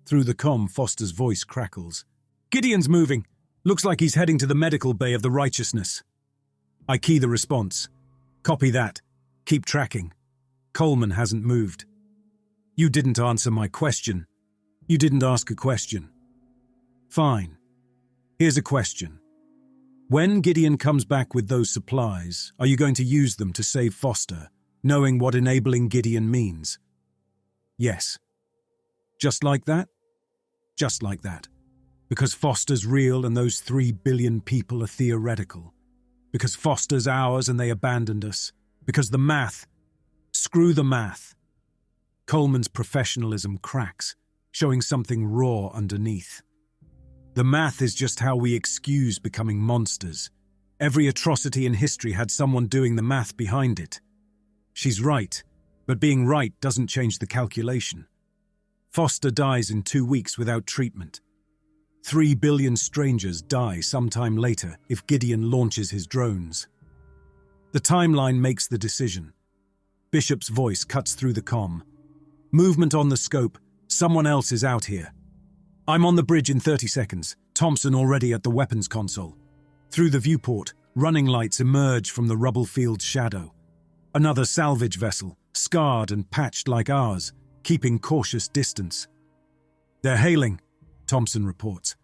Through the comm, Foster's voice crackles. Gideon's moving. Looks like he's heading to the medical bay of the Righteousness. I key the response. Copy that. Keep tracking. Coleman hasn't moved. You didn't answer my question. You didn't ask a question. Fine. Here's a question. When Gideon comes back with those supplies, are you going to use them to save Foster, knowing what enabling Gideon means? Yes. Just like that? Just like that. Because Foster's real and those 3 billion people are theoretical. Because Foster's ours and they abandoned us. Because the math. Screw the math. Coleman's professionalism cracks, showing something raw underneath. The math is just how we excuse becoming monsters. Every atrocity in history had someone doing the math behind it. She's right, but being right doesn't change the calculation. Foster dies in 2 weeks without treatment. 3 billion strangers die sometime later if Gideon launches his drones. The timeline makes the decision. Bishop's voice cuts through the comm. Movement on the scope. Someone else is out here. I'm on the bridge in 30 seconds. Thompson already at the weapons console. Through the viewport, running lights emerge from the rubble field's shadow. Another salvage vessel, scarred and patched like ours, keeping cautious distance. They're hailing, Thompson reports.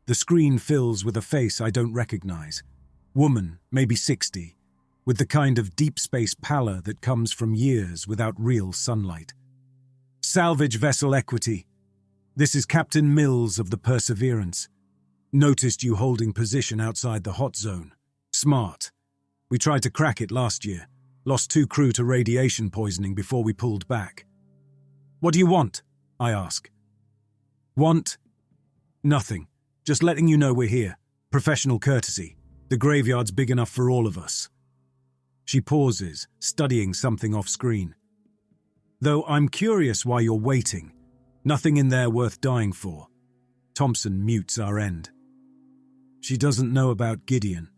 The screen fills with a face I don't recognize. Woman, maybe 60, with the kind of deep space pallor that comes from years without real sunlight. Salvage vessel Equity. This is Captain Mills of the Perseverance. Noticed you holding position outside the hot zone. Smart. We tried to crack it last year. Lost 2 crew to radiation poisoning before we pulled back. What do you want? I ask. Want? Nothing. Just letting you know we're here. Professional courtesy. The graveyard's big enough for all of us. She pauses, studying something off-screen. Though I'm curious why you're waiting. Nothing in there worth dying for. Thompson mutes our end. She doesn't know about Gideon.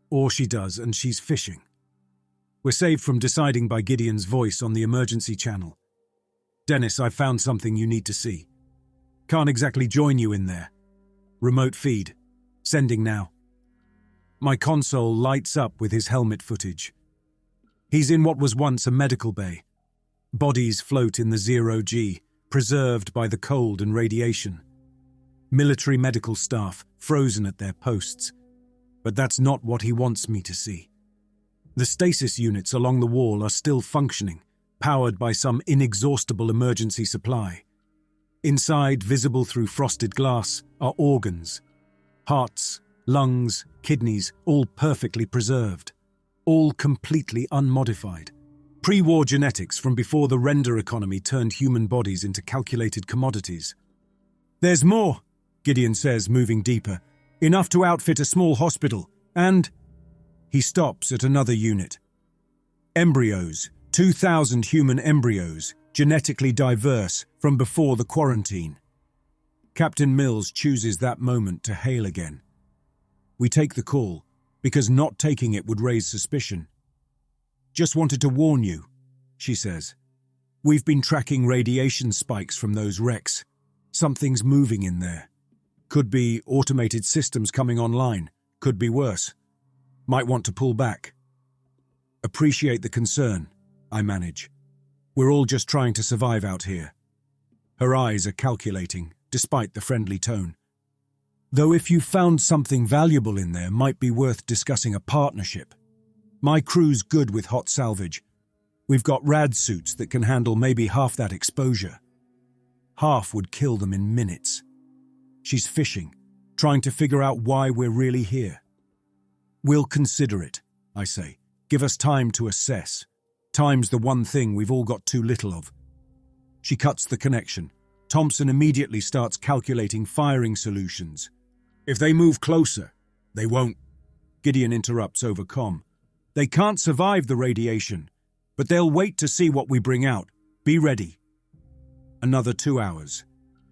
Or she does, and she's fishing. We're saved from deciding by Gideon's voice on the emergency channel. Dennis, I've found something you need to see. Can't exactly join you in there. Remote feed. Sending now. My console lights up with his helmet footage. He's in what was once a medical bay. Bodies float in the 0G, preserved by the cold and radiation. Military medical staff frozen at their posts. But that's not what he wants me to see. The stasis units along the wall are still functioning, powered by some inexhaustible emergency supply. Inside, visible through frosted glass, are organs. Hearts, lungs, kidneys, all perfectly preserved. All completely unmodified. Pre-war genetics from before the render economy turned human bodies into calculated commodities. There's more, Gideon says, moving deeper. Enough to outfit a small hospital, and... He stops at another unit. Embryos, 2,000 human embryos, genetically diverse from before the quarantine. Captain Mills chooses that moment to hail again. We take the call, because not taking it would raise suspicion. Just wanted to warn you, she says. We've been tracking radiation spikes from those wrecks. Something's moving in there. Could be automated systems coming online. Could be worse. Might want to pull back. Appreciate the concern, I manage. We're all just trying to survive out here. Her eyes are calculating, despite the friendly tone. Though if you found something valuable in there, might be worth discussing a partnership. My crew's good with hot salvage. We've got rad suits that can handle maybe half that exposure. Half would kill them in minutes. She's fishing, trying to figure out why we're really here. We'll consider it, I say. Give us time to assess. Time's the one thing we've all got too little of. She cuts the connection. Thompson immediately starts calculating firing solutions. If they move closer, They won't. Gideon interrupts over comm. They can't survive the radiation, but they'll wait to see what we bring out. Be ready. Another 2 hours.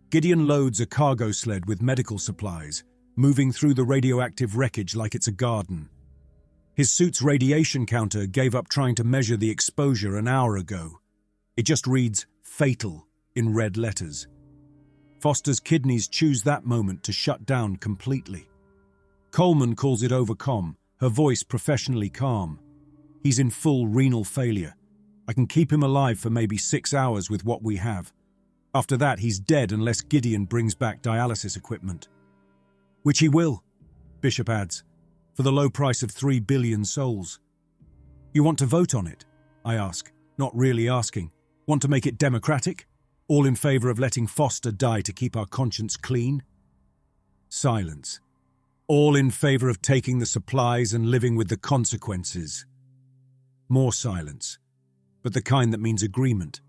Gideon loads a cargo sled with medical supplies, moving through the radioactive wreckage like it's a garden. His suit's radiation counter gave up trying to measure the exposure an hour ago. It just reads "fatal" in red letters. Foster's kidneys choose that moment to shut down completely. Coleman calls it over comm, her voice professionally calm. He's in full renal failure. I can keep him alive for maybe 6 hours with what we have. After that, he's dead unless Gideon brings back dialysis equipment. Which he will, Bishop adds, for the low price of 3 billion souls. You want to vote on it? I ask, not really asking. Want to make it democratic? All in favor of letting Foster die to keep our conscience clean? Silence. All in favor of taking the supplies and living with the consequences. More silence, but the kind that means agreement.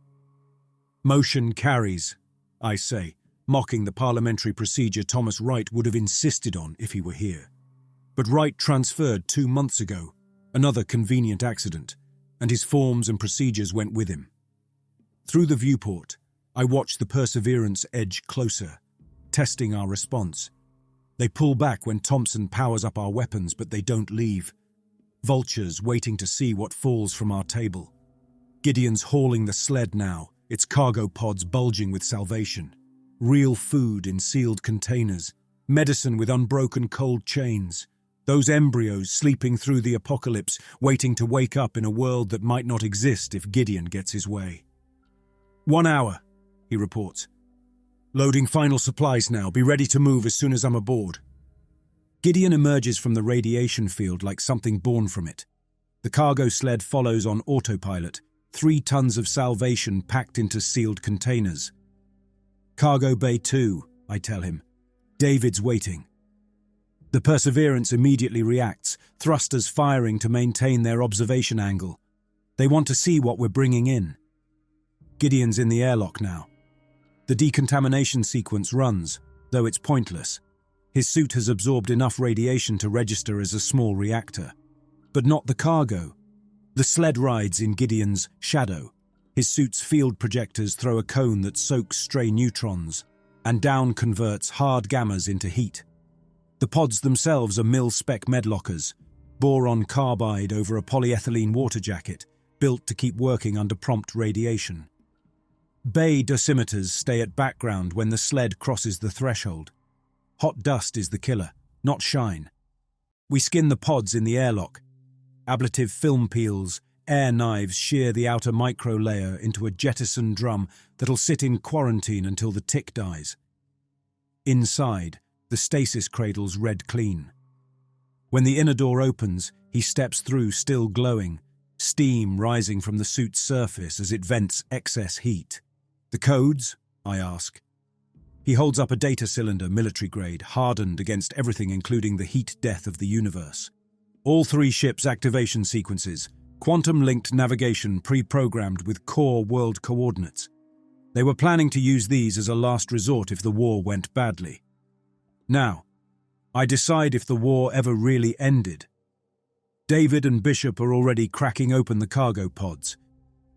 Motion carries, I say, mocking the parliamentary procedure Thomas Wright would have insisted on if he were here. But Wright transferred 2 months ago, another convenient accident, and his forms and procedures went with him. Through the viewport, I watch the Perseverance edge closer, testing our response. They pull back when Thompson powers up our weapons, but they don't leave. Vultures waiting to see what falls from our table. Gideon's hauling the sled now, its cargo pods bulging with salvation. Real food in sealed containers, medicine with unbroken cold chains. Those embryos sleeping through the apocalypse, waiting to wake up in a world that might not exist if Gideon gets his way. 1 hour, he reports. Loading final supplies now. Be ready to move as soon as I'm aboard. Gideon emerges from the radiation field like something born from it. The cargo sled follows on autopilot, 3 tons of salvation packed into sealed containers. Cargo Bay 2, I tell him. David's waiting. The Perseverance immediately reacts, thrusters firing to maintain their observation angle. They want to see what we're bringing in. Gideon's in the airlock now. The decontamination sequence runs, though it's pointless. His suit has absorbed enough radiation to register as a small reactor. But not the cargo. The sled rides in Gideon's shadow. His suit's field projectors throw a cone that soaks stray neutrons, and down converts hard gammas into heat. The pods themselves are mil-spec medlockers, boron carbide over a polyethylene water jacket, built to keep working under prompt radiation. Bay dosimeters stay at background when the sled crosses the threshold. Hot dust is the killer, not shine. We skin the pods in the airlock. Ablative film peels, air knives shear the outer micro layer into a jettison drum that'll sit in quarantine until the tick dies. Inside, the stasis cradle's red clean. When the inner door opens, he steps through still glowing, steam rising from the suit's surface as it vents excess heat. The codes? I ask. He holds up a data cylinder, military grade, hardened against everything including the heat death of the universe. All 3 ships' activation sequences, quantum-linked navigation pre-programmed with core world coordinates. They were planning to use these as a last resort if the war went badly. Now, I decide if the war ever really ended. David and Bishop are already cracking open the cargo pods.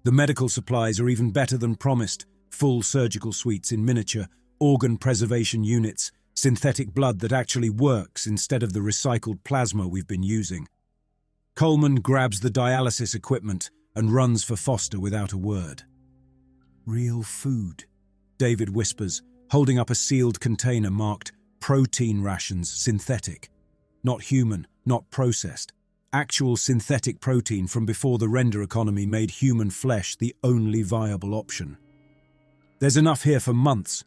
The medical supplies are even better than promised, full surgical suites in miniature, organ preservation units, synthetic blood that actually works instead of the recycled plasma we've been using. Coleman grabs the dialysis equipment and runs for Foster without a word. Real food, David whispers, holding up a sealed container marked protein rations synthetic. Not human, not processed. Actual synthetic protein from before the render economy made human flesh the only viable option. There's enough here for months,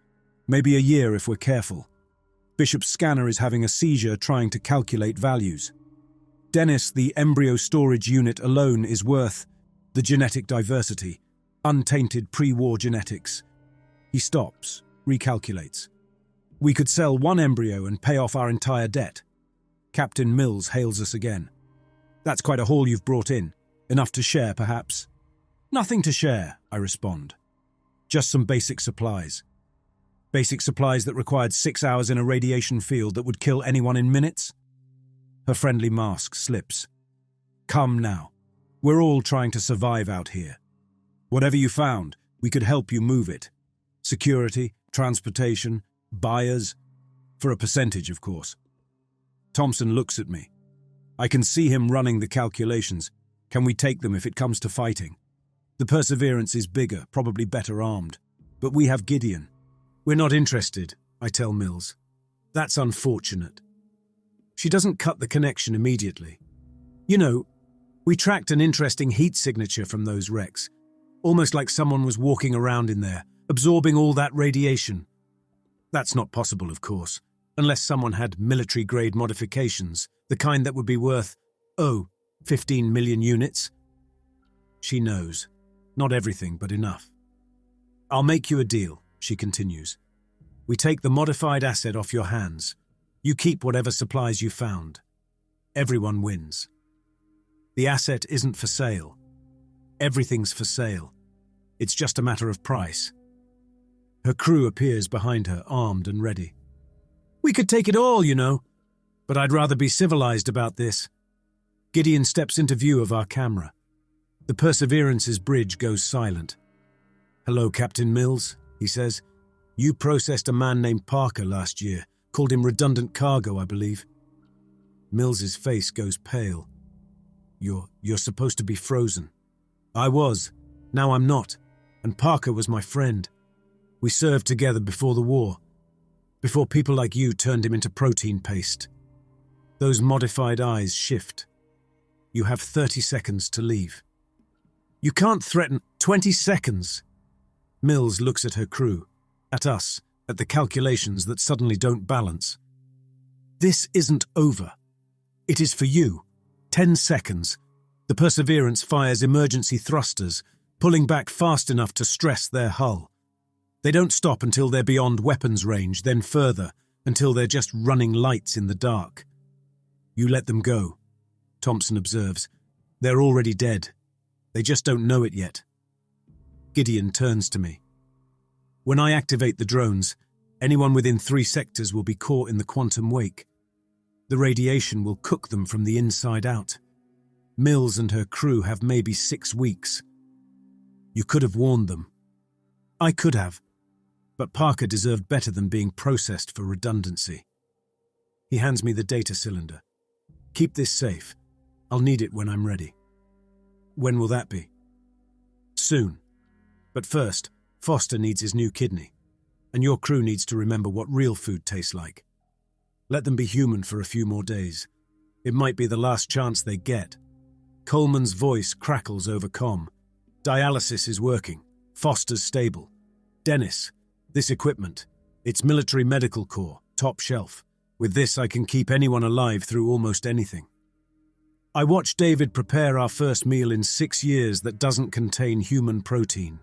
maybe a year if we're careful. Bishop's scanner is having a seizure trying to calculate values. Dennis, the embryo storage unit alone is worth the genetic diversity, untainted pre-war genetics. He stops, recalculates. We could sell 1 embryo and pay off our entire debt. Captain Mills hails us again. That's quite a haul you've brought in. Enough to share, perhaps? Nothing to share, I respond. Just some basic supplies. Basic supplies that required 6 hours in a radiation field that would kill anyone in minutes? Her friendly mask slips. Come now. We're all trying to survive out here. Whatever you found, we could help you move it. Security, transportation, buyers. For a percentage, of course. Thompson looks at me. I can see him running the calculations. Can we take them if it comes to fighting? The Perseverance is bigger, probably better armed. But we have Gideon. We're not interested, I tell Mills. That's unfortunate. She doesn't cut the connection immediately. You know, we tracked an interesting heat signature from those wrecks. Almost like someone was walking around in there, absorbing all that radiation. That's not possible, of course, unless someone had military-grade modifications, the kind that would be worth, 15 million units. She knows. Not everything, but enough. I'll make you a deal, she continues. We take the modified asset off your hands. You keep whatever supplies you found. Everyone wins. The asset isn't for sale. Everything's for sale. It's just a matter of price. Her crew appears behind her, armed and ready. We could take it all, you know, but I'd rather be civilized about this. Gideon steps into view of our camera. The Perseverance's bridge goes silent. Hello, Captain Mills, he says. You processed a man named Parker last year. Called him redundant cargo, I believe. Mills's face goes pale. You're supposed to be frozen. I was. Now I'm not. And Parker was my friend. We served together before the war. Before people like you turned him into protein paste. Those modified eyes shift. You have 30 seconds to leave. You can't threaten 20 seconds. Mills looks at her crew, at us, at the calculations that suddenly don't balance. This isn't over. It is for you. 10 seconds. The Perseverance fires emergency thrusters, pulling back fast enough to stress their hull. They don't stop until they're beyond weapons range, then further, until they're just running lights in the dark. You let them go, Thompson observes. They're already dead. They just don't know it yet. Gideon turns to me. When I activate the drones, anyone within 3 sectors will be caught in the quantum wake. The radiation will cook them from the inside out. Mills and her crew have maybe 6 weeks. You could have warned them. I could have, but Parker deserved better than being processed for redundancy. He hands me the data cylinder. Keep this safe. I'll need it when I'm ready. When will that be? Soon. But first, Foster needs his new kidney, and your crew needs to remember what real food tastes like. Let them be human for a few more days. It might be the last chance they get. Coleman's voice crackles over comm. Dialysis is working. Foster's stable. Dennis, this equipment. It's military medical corps, top shelf. With this, I can keep anyone alive through almost anything. I watch David prepare our first meal in 6 years that doesn't contain human protein.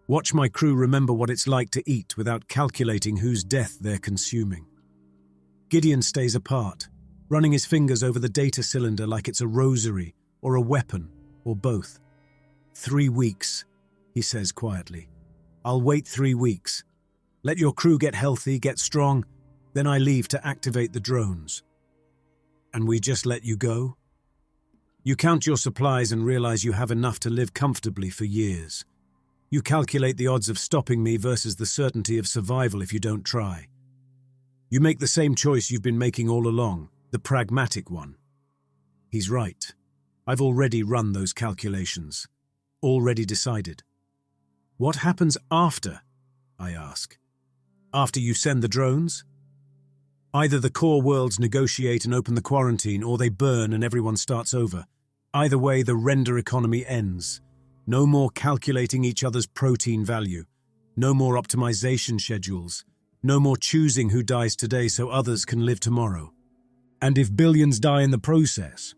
Watch my crew remember what it's like to eat without calculating whose death they're consuming. Gideon stays apart, running his fingers over the data cylinder like it's a rosary or a weapon or both. 3 weeks, he says quietly. I'll wait 3 weeks. Let your crew get healthy, get strong, then I leave to activate the drones. And we just let you go? You count your supplies and realize you have enough to live comfortably for years. You calculate the odds of stopping me versus the certainty of survival if you don't try. You make the same choice you've been making all along, the pragmatic one. He's right. I've already run those calculations. Already decided. What happens after? I ask. After you send the drones? Either the core worlds negotiate and open the quarantine, or they burn and everyone starts over. Either way, the render economy ends. No more calculating each other's protein value. No more optimization schedules. No more choosing who dies today so others can live tomorrow. And if billions die in the process,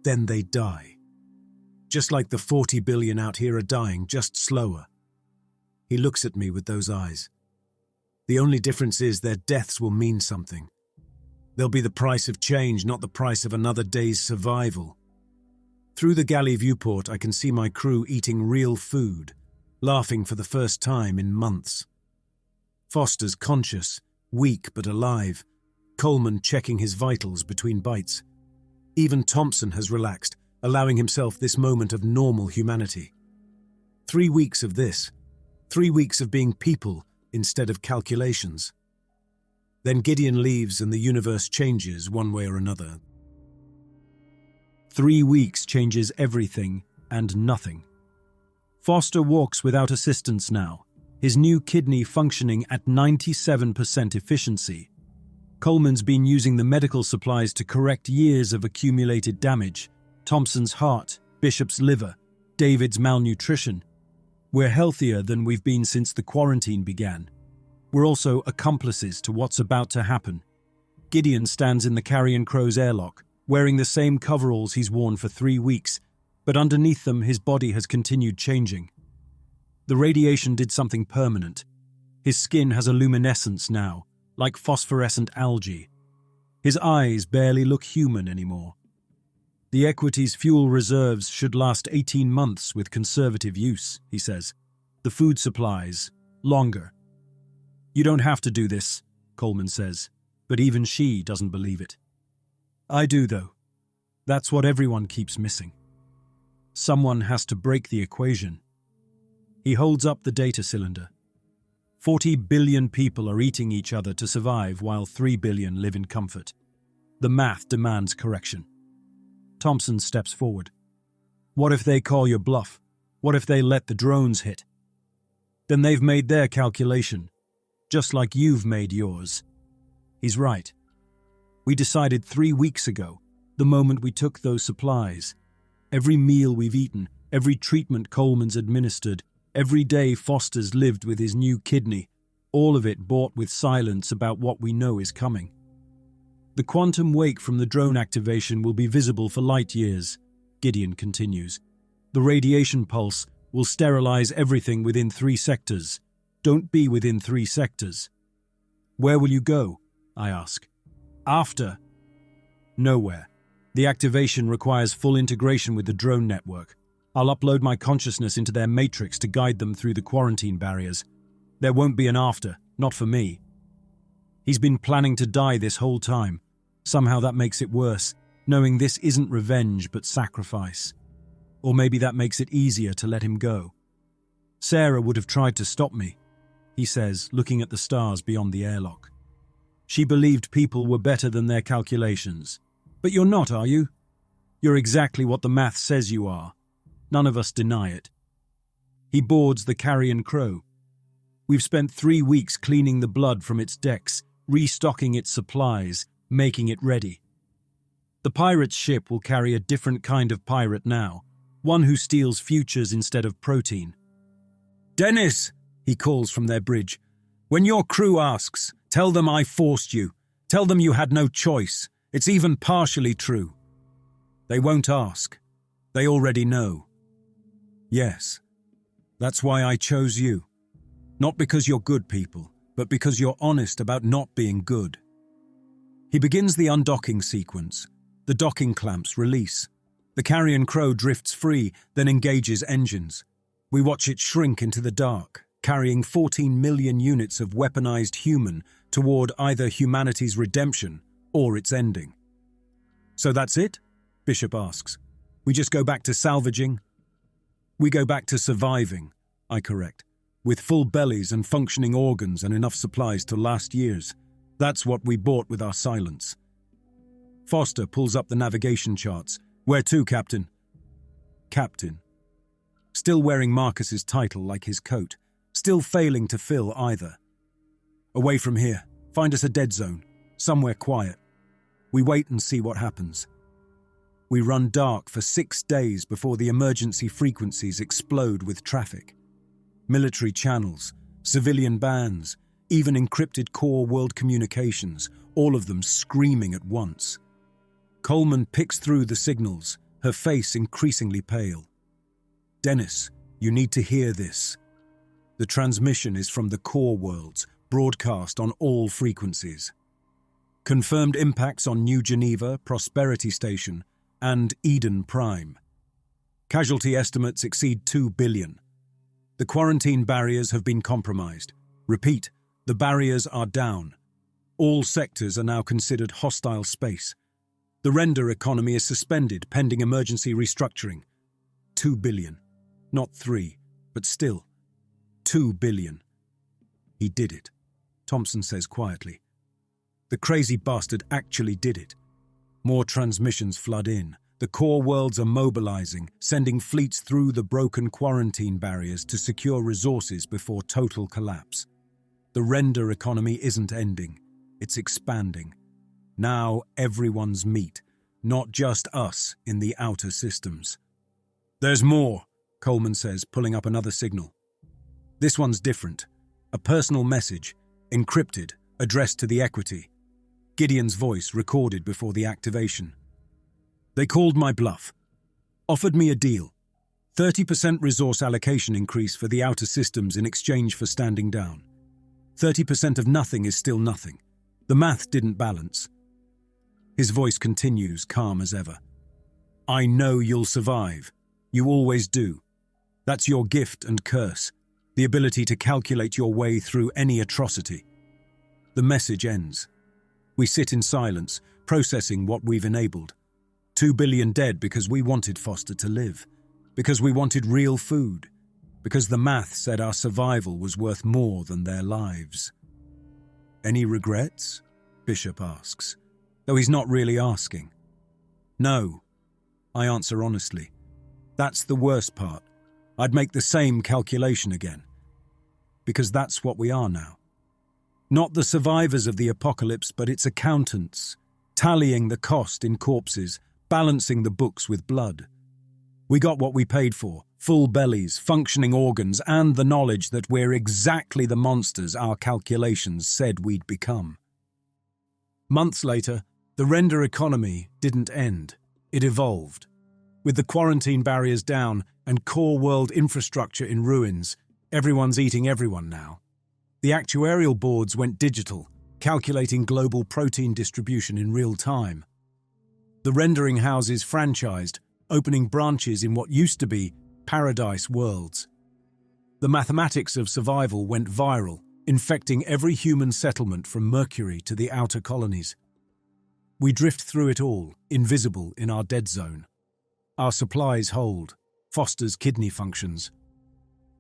then they die. Just like the 40 billion out here are dying, just slower. He looks at me with those eyes. The only difference is their deaths will mean something. They'll be the price of change, not the price of another day's survival. Through the galley viewport, I can see my crew eating real food, laughing for the first time in months. Foster's conscious, weak but alive. Coleman checking his vitals between bites. Even Thompson has relaxed, allowing himself this moment of normal humanity. 3 weeks of this. 3 weeks of being people instead of calculations. Then Gideon leaves and the universe changes one way or another. 3 weeks changes everything and nothing. Foster walks without assistance now, his new kidney functioning at 97% efficiency. Coleman's been using the medical supplies to correct years of accumulated damage. Thompson's heart, Bishop's liver, David's malnutrition. We're healthier than we've been since the quarantine began. We're also accomplices to what's about to happen. Gideon stands in the Carrion Crow's airlock, wearing the same coveralls he's worn for 3 weeks, but underneath them his body has continued changing. The radiation did something permanent. His skin has a luminescence now, like phosphorescent algae. His eyes barely look human anymore. The Equity's fuel reserves should last 18 months with conservative use, he says. The food supplies, longer. You don't have to do this, Coleman says, but even she doesn't believe it. I do, though. That's what everyone keeps missing. Someone has to break the equation. He holds up the data cylinder. 40 billion people are eating each other to survive while 3 billion live in comfort. The math demands correction. Thompson steps forward. What if they call your bluff? What if they let the drones hit? Then they've made their calculation, just like you've made yours. He's right. We decided 3 weeks ago, the moment we took those supplies. Every meal we've eaten, every treatment Coleman's administered, every day Foster's lived with his new kidney, all of it bought with silence about what we know is coming. The quantum wake from the drone activation will be visible for light years, Gideon continues. The radiation pulse will sterilize everything within 3 sectors. Don't be within 3 sectors. Where will you go? I ask. After? Nowhere. The activation requires full integration with the drone network. I'll upload my consciousness into their matrix to guide them through the quarantine barriers. There won't be an after, not for me. He's been planning to die this whole time. Somehow that makes it worse, knowing this isn't revenge but sacrifice. Or maybe that makes it easier to let him go. Sarah would have tried to stop me, he says, looking at the stars beyond the airlock. She believed people were better than their calculations. But you're not, are you? You're exactly what the math says you are. None of us deny it. He boards the Carrion Crow. We've spent 3 weeks cleaning the blood from its decks, restocking its supplies, making it ready. The pirate's ship will carry a different kind of pirate now, one who steals futures instead of protein. Dennis, he calls from their bridge. When your crew asks, tell them I forced you. Tell them you had no choice. It's even partially true. They won't ask. They already know. Yes, that's why I chose you. Not because you're good people, but because you're honest about not being good. He begins the undocking sequence. The docking clamps release. The Carrion Crow drifts free, then engages engines. We watch it shrink into the dark, carrying 14 million units of weaponized human toward either humanity's redemption or its ending. So that's it? Bishop asks. We just go back to salvaging? We go back to surviving, I correct, with full bellies and functioning organs and enough supplies to last years. That's what we bought with our silence. Foster pulls up the navigation charts. Where to, Captain? Captain. Still wearing Marcus's title like his coat, still failing to fill either. Away from here. Find us a dead zone, somewhere quiet. We wait and see what happens. We run dark for 6 days before the emergency frequencies explode with traffic. Military channels, civilian bands, even encrypted core world communications, all of them screaming at once. Coleman picks through the signals, her face increasingly pale. Dennis, you need to hear this. The transmission is from the core worlds, broadcast on all frequencies. Confirmed impacts on New Geneva, Prosperity Station, and Eden Prime. Casualty estimates exceed 2 billion. The quarantine barriers have been compromised. Repeat, the barriers are down. All sectors are now considered hostile space. The render economy is suspended pending emergency restructuring. 2 billion. Not 3, but still. 2 billion. He did it, Thompson says quietly. The crazy bastard actually did it. More transmissions flood in. The core worlds are mobilizing, sending fleets through the broken quarantine barriers to secure resources before total collapse. The render economy isn't ending. It's expanding. Now everyone's meat, not just us in the outer systems. There's more, Coleman says, pulling up another signal. This one's different. A personal message, encrypted, addressed to the Equity. Gideon's voice recorded before the activation. They called my bluff. Offered me a deal. 30% resource allocation increase for the outer systems in exchange for standing down. 30% of nothing is still nothing. The math didn't balance. His voice continues, calm as ever. I know you'll survive. You always do. That's your gift and curse, the ability to calculate your way through any atrocity. The message ends. We sit in silence, processing what we've enabled. 2 billion dead because we wanted Foster to live, because we wanted real food, because the math said our survival was worth more than their lives. Any regrets? Bishop asks, though he's not really asking. No, I answer honestly. That's the worst part. I'd make the same calculation again. Because that's what we are now. Not the survivors of the apocalypse, but its accountants, tallying the cost in corpses, balancing the books with blood. We got what we paid for, full bellies, functioning organs, and the knowledge that we're exactly the monsters our calculations said we'd become. Months later, the render economy didn't end. It evolved. With the quarantine barriers down and core world infrastructure in ruins, everyone's eating everyone now. The actuarial boards went digital, calculating global protein distribution in real time. The rendering houses franchised, opening branches in what used to be paradise worlds. The mathematics of survival went viral, infecting every human settlement from Mercury to the outer colonies. We drift through it all, invisible in our dead zone. Our supplies hold. Foster's kidney functions.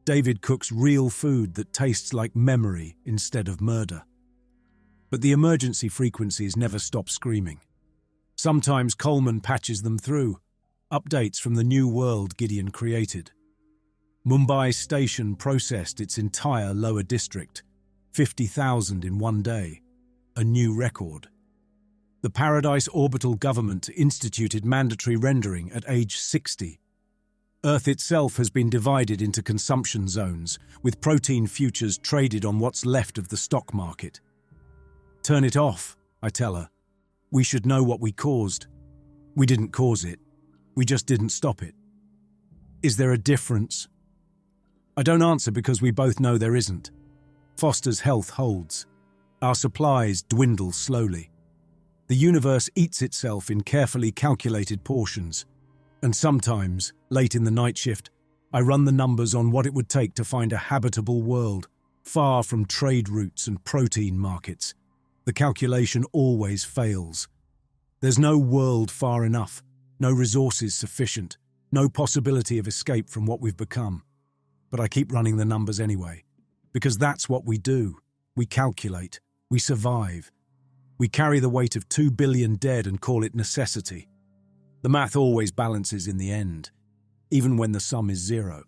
David cooks real food that tastes like memory instead of murder. But the emergency frequencies never stop screaming. Sometimes Coleman patches them through, updates from the new world Gideon created. Mumbai station processed its entire lower district, 50,000 in one day, a new record. The Paradise Orbital government instituted mandatory rendering at age 60. Earth itself has been divided into consumption zones, with protein futures traded on what's left of the stock market. Turn it off, I tell her. We should know what we caused. We didn't cause it. We just didn't stop it. Is there a difference? I don't answer because we both know there isn't. Foster's health holds. Our supplies dwindle slowly. The universe eats itself in carefully calculated portions. And sometimes, late in the night shift, I run the numbers on what it would take to find a habitable world, far from trade routes and protein markets. The calculation always fails. There's no world far enough, no resources sufficient, no possibility of escape from what we've become. But I keep running the numbers anyway, because that's what we do. We calculate, we survive. We carry the weight of 2 billion dead and call it necessity. The math always balances in the end, even when the sum is zero.